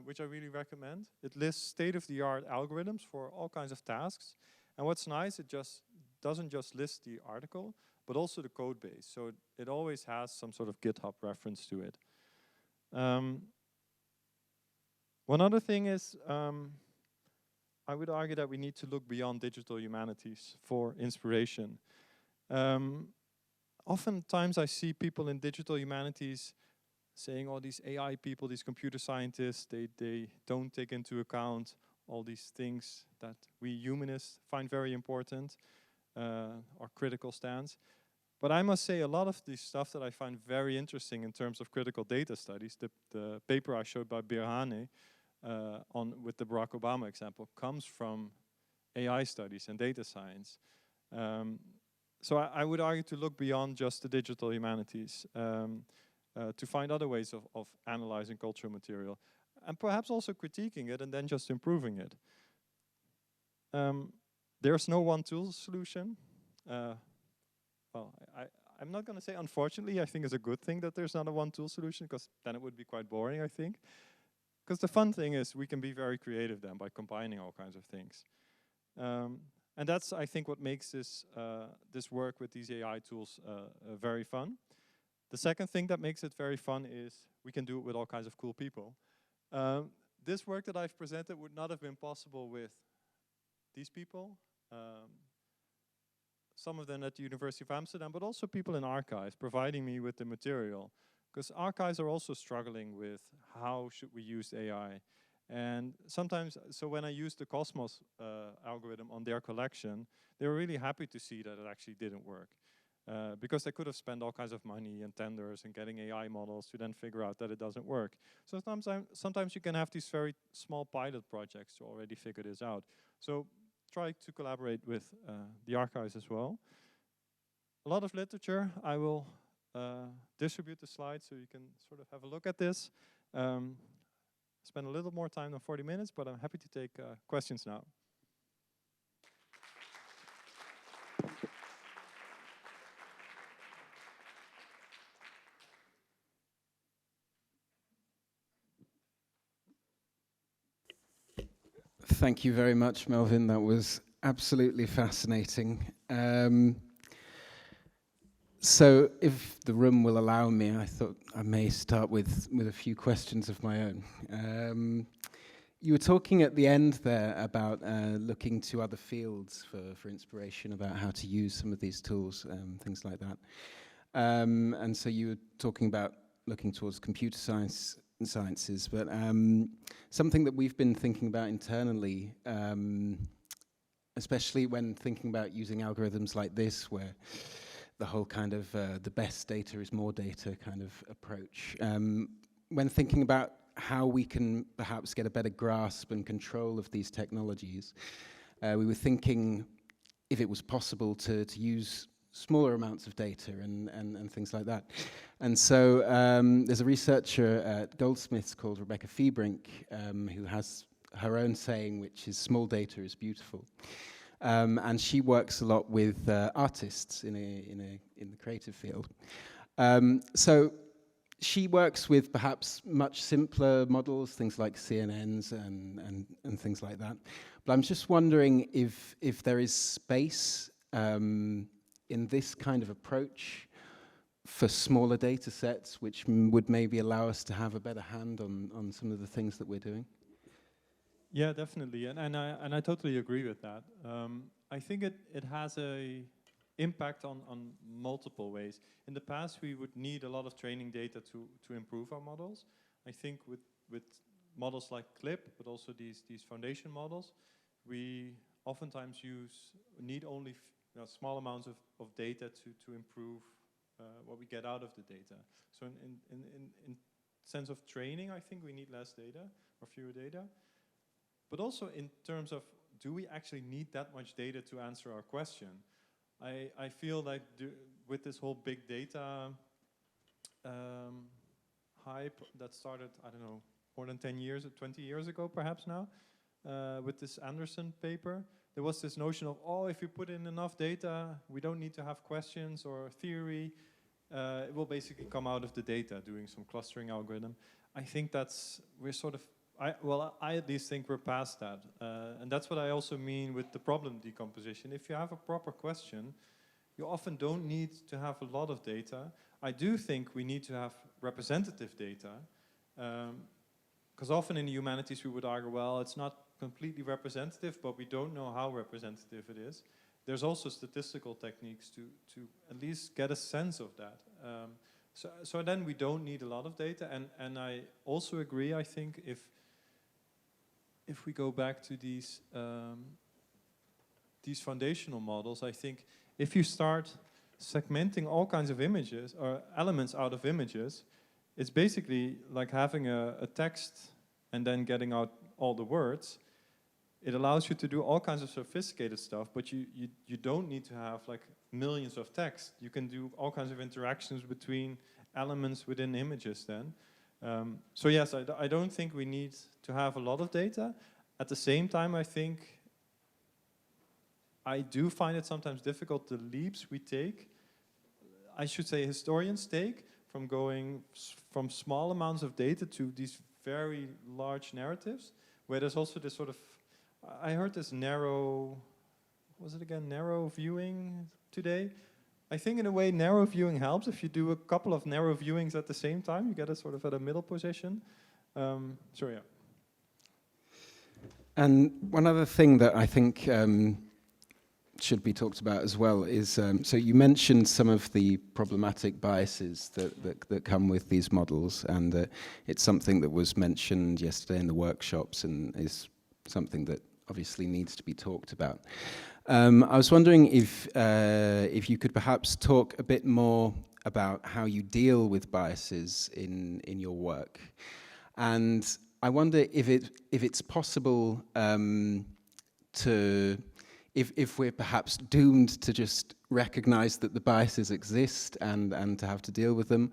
which I really recommend. It lists state-of-the-art algorithms for all kinds of tasks. And what's nice, it just doesn't just list the article, but also the code base. So it always has some sort of GitHub reference to it. One other thing is, I would argue that we need to look beyond digital humanities for inspiration. Oftentimes I see people in digital humanities saying all these AI people, these computer scientists, they don't take into account all these things that we humanists find very important, our critical stance. But I must say a lot of the stuff that I find very interesting in terms of critical data studies, the paper I showed by Birhane with the Barack Obama example, comes from AI studies and data science. So I would argue to look beyond just the digital humanities, to find other ways of analyzing cultural material, and perhaps also critiquing it and then just improving it. There's no one tool solution. Well, I'm not going to say unfortunately. I think it's a good thing that there's not a one tool solution, because then it would be quite boring, I think. Because the fun thing is we can be very creative then by combining all kinds of things. And that's, I think, what makes this, this work with these AI tools very fun. The second thing that makes it very fun is we can do it with all kinds of cool people. This work that I've presented would not have been possible with these people. Some of them at the University of Amsterdam, but also people in archives providing me with the material. Because archives are also struggling with how should we use AI. And sometimes, so when I used the Cosmos algorithm on their collection, they were really happy to see that it actually didn't work. Because they could have spent all kinds of money and tenders and getting AI models to then figure out that it doesn't work. So sometimes you can have these very small pilot projects to already figure this out. So try to collaborate with the archives as well. A lot of literature. I will distribute the slides so you can sort of have a look at this. Spend a little more time than 40 minutes, but I'm happy to take questions now. Thank you very much, Melvin. That was absolutely fascinating. So if the room will allow me, I thought I may start with a few questions of my own. You were talking at the end there about looking to other fields for inspiration about how to use some of these tools, things like that. And so you were talking about looking towards computer sciences, but something that we've been thinking about internally, especially when thinking about using algorithms like this, where the whole kind of the best data is more data kind of approach. When thinking about how we can perhaps get a better grasp and control of these technologies, we were thinking if it was possible to use smaller amounts of data and things like that. And so there's a researcher at Goldsmiths called Rebecca Febrink, who has her own saying, which is small data is beautiful. And she works a lot with artists in the creative field. So she works with perhaps much simpler models, things like CNNs and things like that. But I'm just wondering if there is space in this kind of approach for smaller data sets, which would maybe allow us to have a better hand on some of the things that we're doing. Yeah, definitely, and I totally agree with that. I think it has a impact on multiple ways. In the past, we would need a lot of training data to improve our models. I think with models like CLIP, but also these foundation models, we oftentimes need only small amounts of data to improve what we get out of the data. So in sense of training, I think we need less data or fewer data. But also in terms of, do we actually need that much data to answer our question? I feel like with this whole big data hype that started, I don't know, more than 10 years or 20 years ago perhaps now, with this Anderson paper, there was this notion of, oh, if you put in enough data, we don't need to have questions or theory. It will basically come out of the data doing some clustering algorithm. I think we're sort of, I at least think we're past that. And that's what I also mean with the problem decomposition. If you have a proper question, you often don't need to have a lot of data. I do think we need to have representative data. Because often in the humanities we would argue, well, it's not completely representative, but we don't know how representative it is. There's also statistical techniques to at least get a sense of that. So then we don't need a lot of data, and I also agree. I think if we go back to these foundational models, I think if you start segmenting all kinds of images or elements out of images, it's basically like having a text and then getting out all the words. It allows you to do all kinds of sophisticated stuff, but you don't need to have like millions of text. You can do all kinds of interactions between elements within images then. So yes, I don't think we need to have a lot of data. At the same time, I do find it sometimes difficult, the leaps we take, I should say historians take, from going from small amounts of data to these very large narratives, where there's also this sort of, I heard this narrow viewing today. I think in a way narrow viewing helps. If you do a couple of narrow viewings at the same time, you get it sort of at a middle position. So yeah. And one other thing that I think should be talked about as well is, so you mentioned some of the problematic biases that come with these models, and it's something that was mentioned yesterday in the workshops and is something that obviously needs to be talked about. I was wondering if you could perhaps talk a bit more about how you deal with biases in your work. And I wonder if it's possible if we're perhaps doomed to just recognize that the biases exist and to have to deal with them,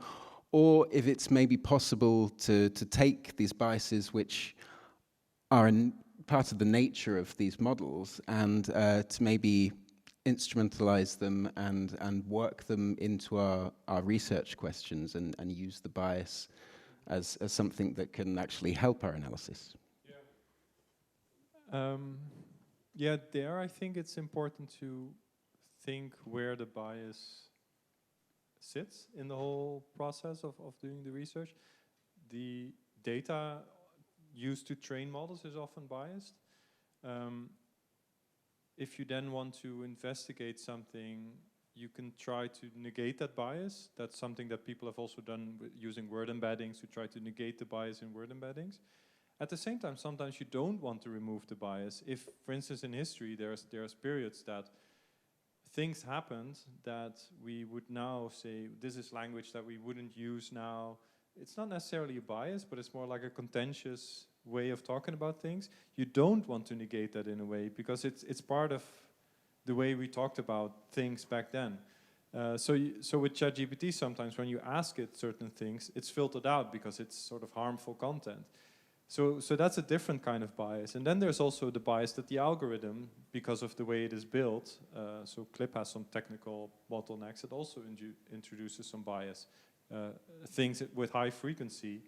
or if it's maybe possible to take these biases, which are part of the nature of these models, and to maybe instrumentalize them and work them into our research questions and use the bias as something that can actually help our analysis. Yeah, there I think it's important to think where the bias sits in the whole process of doing the research. The data used to train models is often biased. If you then want to investigate something, you can try to negate that bias. That's something that people have also done using word embeddings to try to negate the bias in word embeddings. At the same time, sometimes you don't want to remove the bias. If, for instance, in history, there's periods that things happened that we would now say, this is language that we wouldn't use now. It's not necessarily a bias, but it's more like a contentious way of talking about things. You don't want to negate that in a way, because it's part of the way we talked about things back then. So with ChatGPT, sometimes when you ask it certain things, it's filtered out because it's sort of harmful content. So that's a different kind of bias. And then there's also the bias that the algorithm, because of the way it is built, so CLIP has some technical bottlenecks, it also introduces some bias. Things with high frequency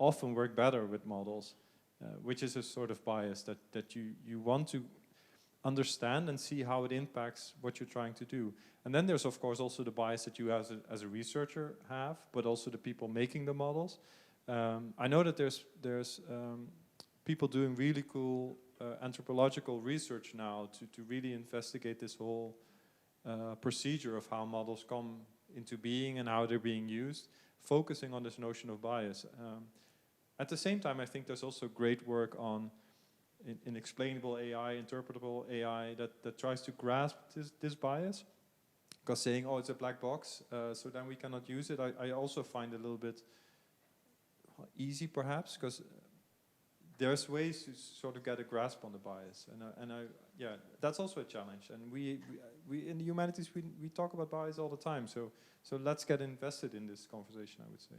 often work better with models, which is a sort of bias that you want to understand and see how it impacts what you're trying to do. And then there's of course also the bias that you as a researcher have, but also the people making the models. I know that there's people doing really cool anthropological research now to really investigate this whole procedure of how models come into being and how they're being used, focusing on this notion of bias. At the same time, I think there's also great work on in explainable AI, interpretable AI that tries to grasp this bias. Because saying, oh, it's a black box, so then we cannot use it, I also find it a little bit easy perhaps, because there's ways to sort of get a grasp on the bias, and yeah, that's also a challenge. And we in the humanities we talk about bias all the time. So let's get invested in this conversation, I would say.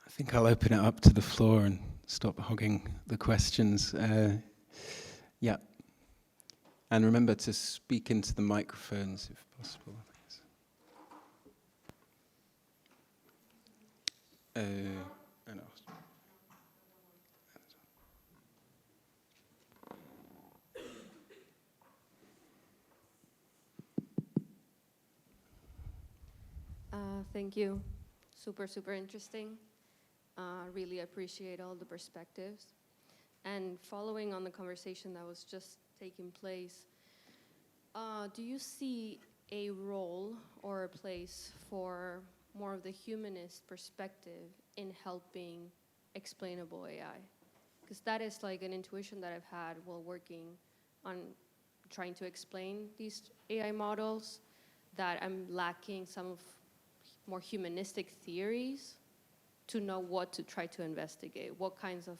I think I'll open it up to the floor and stop hogging the questions. Yeah, and remember to speak into the microphones if possible. Thank you. Super interesting. Really appreciate all the perspectives. And following on the conversation that was just taking place, do you see a role or a place for more of the humanist perspective in helping explainable AI? Because that is like an intuition that I've had while working on trying to explain these AI models, that I'm lacking some of more humanistic theories to know what to try to investigate, what kinds of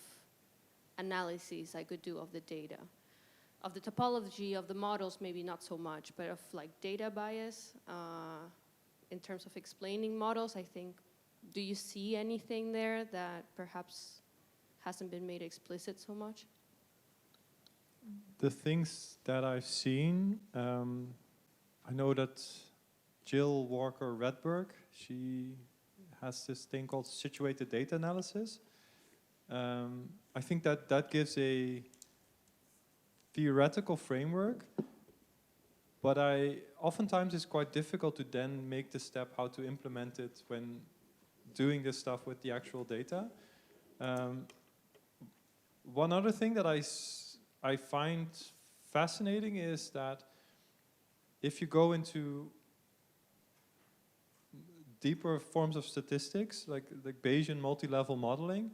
analyses I could do of the data. Of the topology of the models, maybe not so much, but of like data bias in terms of explaining models, I think, do you see anything there that perhaps hasn't been made explicit so much? The things that I've seen, I know that Jill Walker-Redberg, she has this thing called situated data analysis. I think that gives a theoretical framework, but oftentimes it's quite difficult to then make the step how to implement it when doing this stuff with the actual data. One other thing that I find fascinating is that if you go into deeper forms of statistics, like Bayesian multi-level modeling,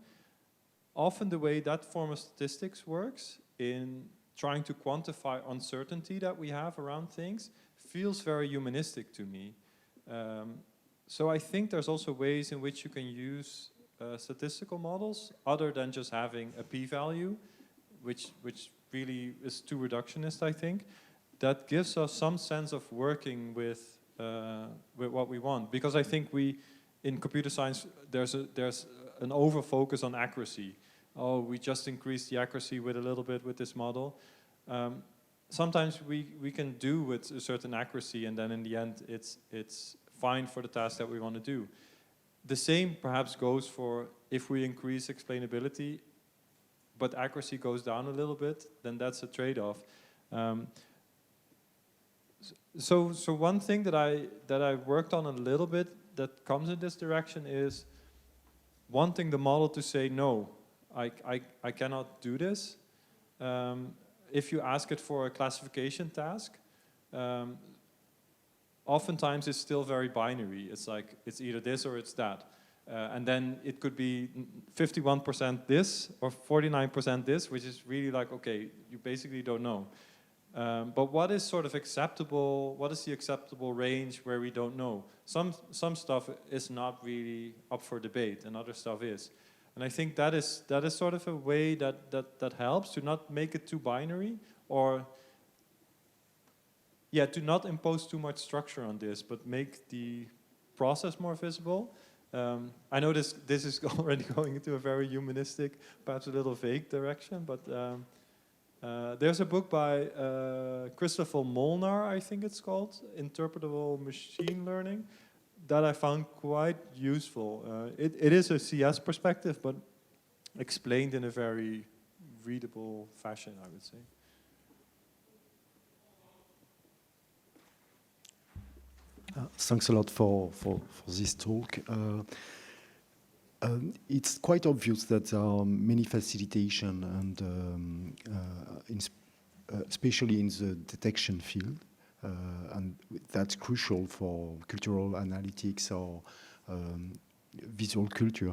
often the way that form of statistics works in trying to quantify uncertainty that we have around things feels very humanistic to me. So I think there's also ways in which you can use statistical models other than just having a p-value, which really is too reductionist, I think. That gives us some sense of working with what we want. Because I think in computer science, there's an over-focus on accuracy. Oh, we just increased the accuracy with a little bit with this model. Sometimes we can do with a certain accuracy, and then in the end, it's fine for the task that we want to do. The same perhaps goes for if we increase explainability, but accuracy goes down a little bit, then that's a trade-off. So one thing that I worked on a little bit that comes in this direction is wanting the model to say no. I cannot do this. If you ask it for a classification task, oftentimes it's still very binary. It's like, it's either this or it's that. And then it could be 51% this or 49% this, which is really like, okay, you basically don't know. But what is sort of acceptable, what is the acceptable range where we don't know? Some stuff is not really up for debate and other stuff is. And I think that is sort of a way that helps to not make it too binary, or to not impose too much structure on this, but make the process more visible. I know this is already going into a very humanistic, perhaps a little vague direction, but there's a book by Christopher Molnar, I think it's called, Interpretable Machine Learning, that I found quite useful. It is a CS perspective, but explained in a very readable fashion, I would say. Thanks a lot for this talk. It's quite obvious that there are many facilitation and especially in the detection field, and that's crucial for cultural analytics or visual culture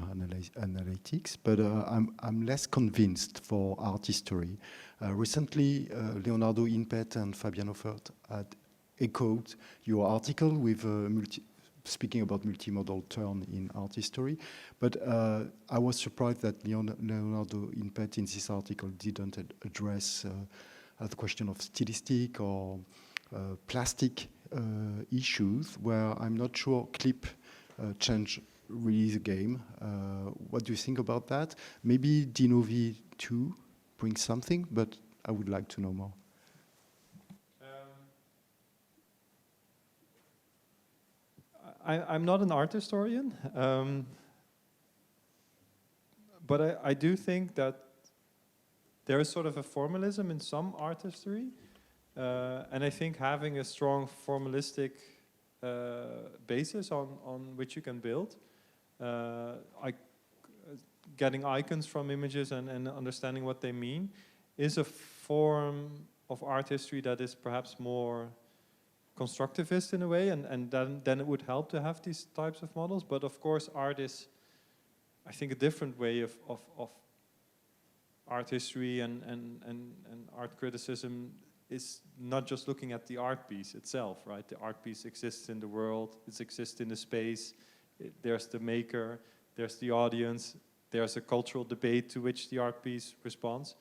analytics. But I'm less convinced for art history. Recently, Leonardo Impet and Fabian Offert had echoed your article with speaking about multimodal turn in art history, but I was surprised that Leonardo Impet in this article didn't address the question of stylistic or plastic issues, where I'm not sure clip change really the game. What do you think about that? Maybe Dinovi 2 brings something, but I would like to know more. I'm not an art historian, but I do think that there is sort of a formalism in some art history, and I think having a strong formalistic basis on which you can build, getting icons from images and understanding what they mean, is a form of art history that is perhaps more constructivist in a way, and then it would help to have these types of models. But of course, art is, I think, a different way of art history and art criticism is not just looking at the art piece itself, right? The art piece exists in the world, it exists in the space, there's the maker, there's the audience, there's a cultural debate to which the art piece responds.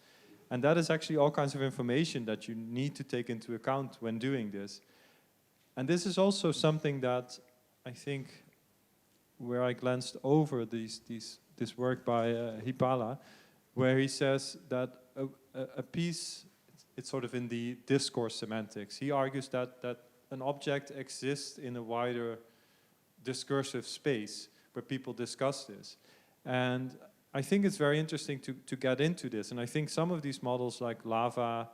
And that is actually all kinds of information that you need to take into account when doing this. And this is also something that I think, where I glanced over this work by Hipala, where he says that a piece, it's sort of in the discourse semantics. He argues that an object exists in a wider discursive space where people discuss this. And I think it's very interesting to get into this. And I think some of these models like Lava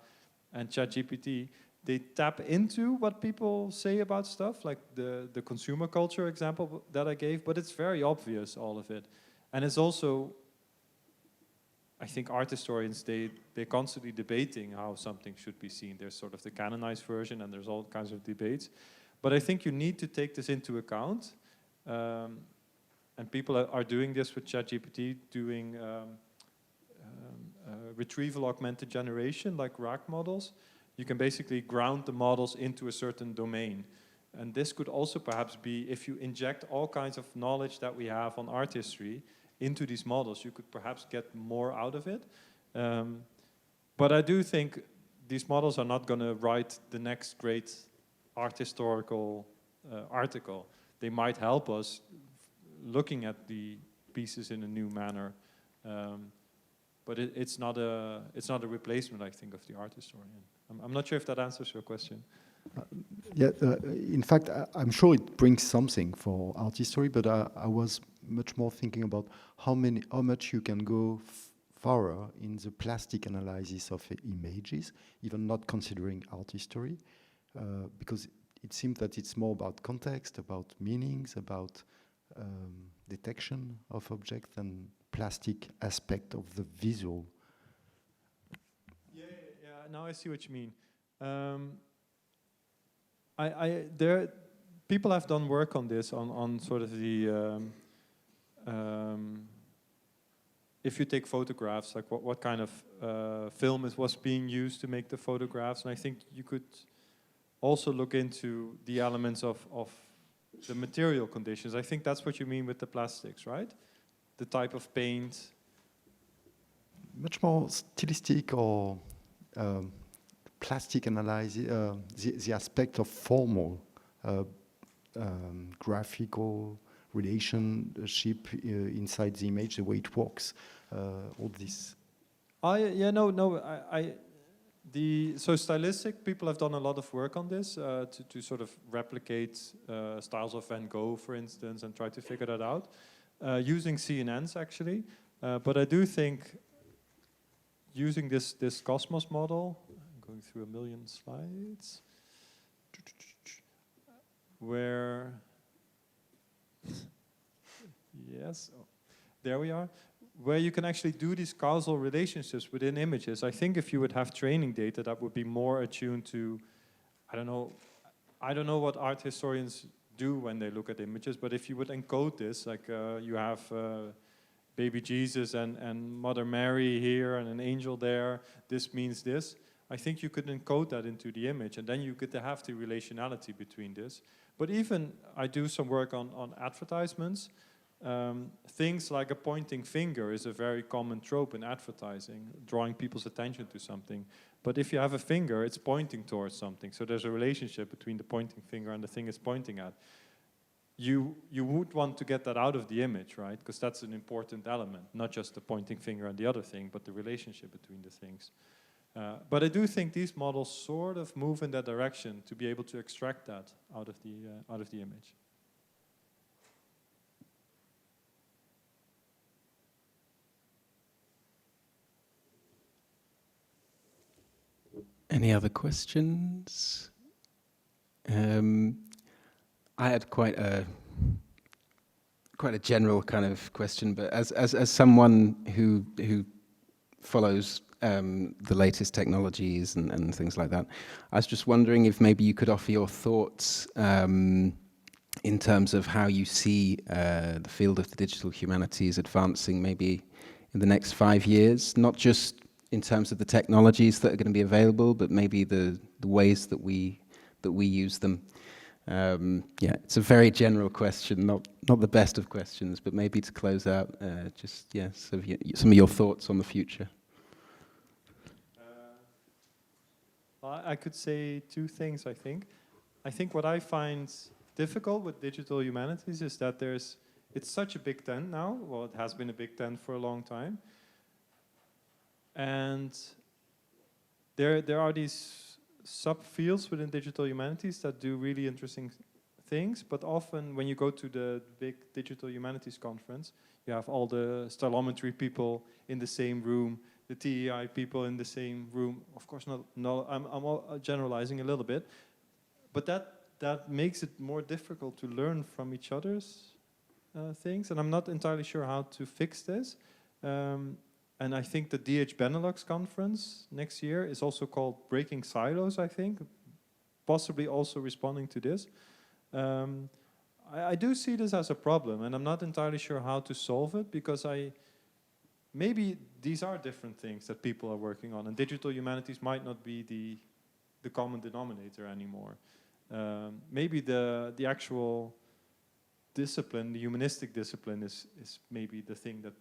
and ChatGPT, they tap into what people say about stuff, like the consumer culture example that I gave, but it's very obvious, all of it. And it's also, I think art historians, they're constantly debating how something should be seen. There's sort of the canonized version and there's all kinds of debates. But I think you need to take this into account. And people are doing this with ChatGPT, doing retrieval augmented generation, like RAG models. You can basically ground the models into a certain domain. And this could also perhaps be, if you inject all kinds of knowledge that we have on art history into these models, you could perhaps get more out of it. But I do think these models are not going to write the next great art historical article. They might help us looking at the pieces in a new manner, but it's not a replacement, I think, of the art historian. I'm not sure if that answers your question. In fact, I'm sure it brings something for art history, but I was much more thinking about how much you can go further in the plastic analysis of images, even not considering art history, because it seems that it's more about context, about meanings, about detection of objects than plastic aspect of the visual. Yeah, now I see what you mean. People have done work on this, on sort of the, if you take photographs, like what kind of film was being used to make the photographs, and I think you could also look into the elements of the material conditions. I think that's what you mean with the plastics, right? The type of paint. Much more stylistic or plastic analysis, the aspect of formal, graphical relationship inside the image, the way it works, all this. So stylistic, people have done a lot of work on this to sort of replicate styles of Van Gogh, for instance, and try to figure that out, using CNNs actually. But I do think using this Cosmos model, I'm going through a million slides, where, yes, oh, there we are. Where you can actually do these causal relationships within images. I think if you would have training data that would be more attuned to, I don't know what art historians do when they look at images, but if you would encode this, like you have baby Jesus and Mother Mary here and an angel there, this means this, I think you could encode that into the image, and then you could have the relationality between this. But even, I do some work on advertisements. Things like a pointing finger is a very common trope in advertising, drawing people's attention to something. But if you have a finger, it's pointing towards something. So there's a relationship between the pointing finger and the thing it's pointing at. You would want to get that out of the image, right? Because that's an important element, not just the pointing finger and the other thing, but the relationship between the things. But I do think these models sort of move in that direction to be able to extract that out of the image. Any other questions? I had quite a general kind of question, but as someone who follows the latest technologies and things like that. I was just wondering if maybe you could offer your thoughts in terms of how you see the field of the digital humanities advancing maybe in the next 5 years, not just in terms of the technologies that are going to be available, but maybe the ways that we use them. Yeah, it's a very general question, not the best of questions, but maybe to close out, just some of your thoughts on the future. Well, I could say two things, I think. I think what I find difficult with digital humanities is that it's such a big tent now. Well, it has been a big tent for a long time. And there are these subfields within digital humanities that do really interesting things, but often when you go to the big digital humanities conference, you have all the stylometry people in the same room, the TEI people in the same room. Of course, I'm generalizing a little bit, but that makes it more difficult to learn from each other's things, and I'm not entirely sure how to fix this. And I think the DH Benelux conference next year is also called Breaking Silos, I think, possibly also responding to this. I do see this as a problem, and I'm not entirely sure how to solve it, because maybe these are different things that people are working on, and digital humanities might not be the common denominator anymore. Maybe the actual discipline, the humanistic discipline, is maybe the thing that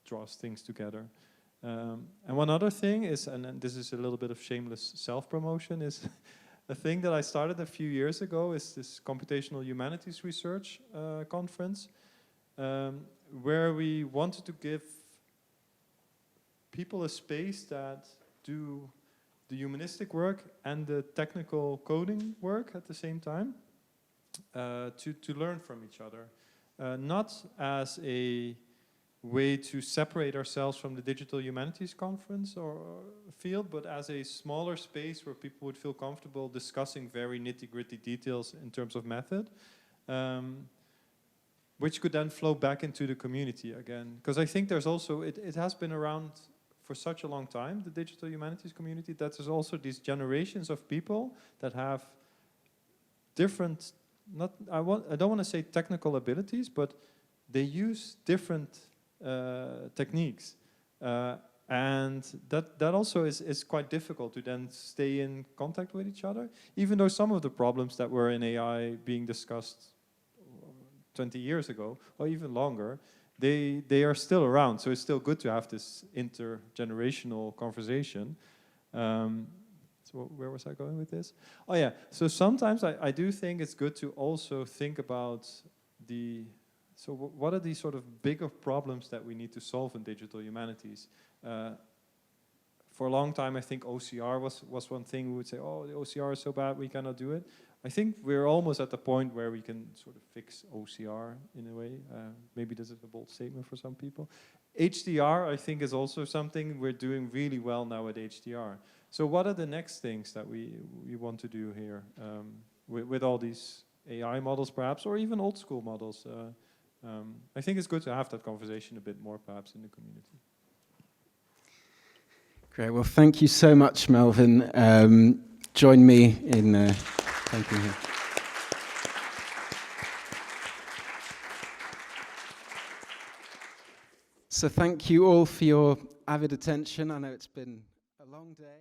draws things together. And one other thing is, and this is a little bit of shameless self-promotion, is a thing that I started a few years ago is this computational humanities research conference, where we wanted to give people a space that do the humanistic work and the technical coding work at the same time, to learn from each other. Not as a way to separate ourselves from the digital humanities conference or field, but as a smaller space where people would feel comfortable discussing very nitty-gritty details in terms of method, which could then flow back into the community again. Because I think there's also, it has been around for such a long time, the digital humanities community, that there's also these generations of people that have different, I don't want to say technical abilities, but they use different techniques, and that also is quite difficult to then stay in contact with each other, even though some of the problems that were in AI being discussed 20 years ago or even longer, they are still around. So it's still good to have this intergenerational conversation. So where was I going with this? Oh yeah, so sometimes I do think it's good to also think about so what are these sort of bigger problems that we need to solve in digital humanities? For a long time, I think OCR was one thing. We would say, oh, the OCR is so bad, we cannot do it. I think we're almost at the point where we can sort of fix OCR in a way. Maybe this is a bold statement for some people. HDR, I think, is also something we're doing really well now at HDR. So what are the next things that we want to do here with all these AI models, perhaps, or even old school models? I think it's good to have that conversation a bit more, perhaps, in the community. Great. Well, thank you so much, Melvin. Join me in thanking him. So thank you all for your avid attention. I know it's been a long day.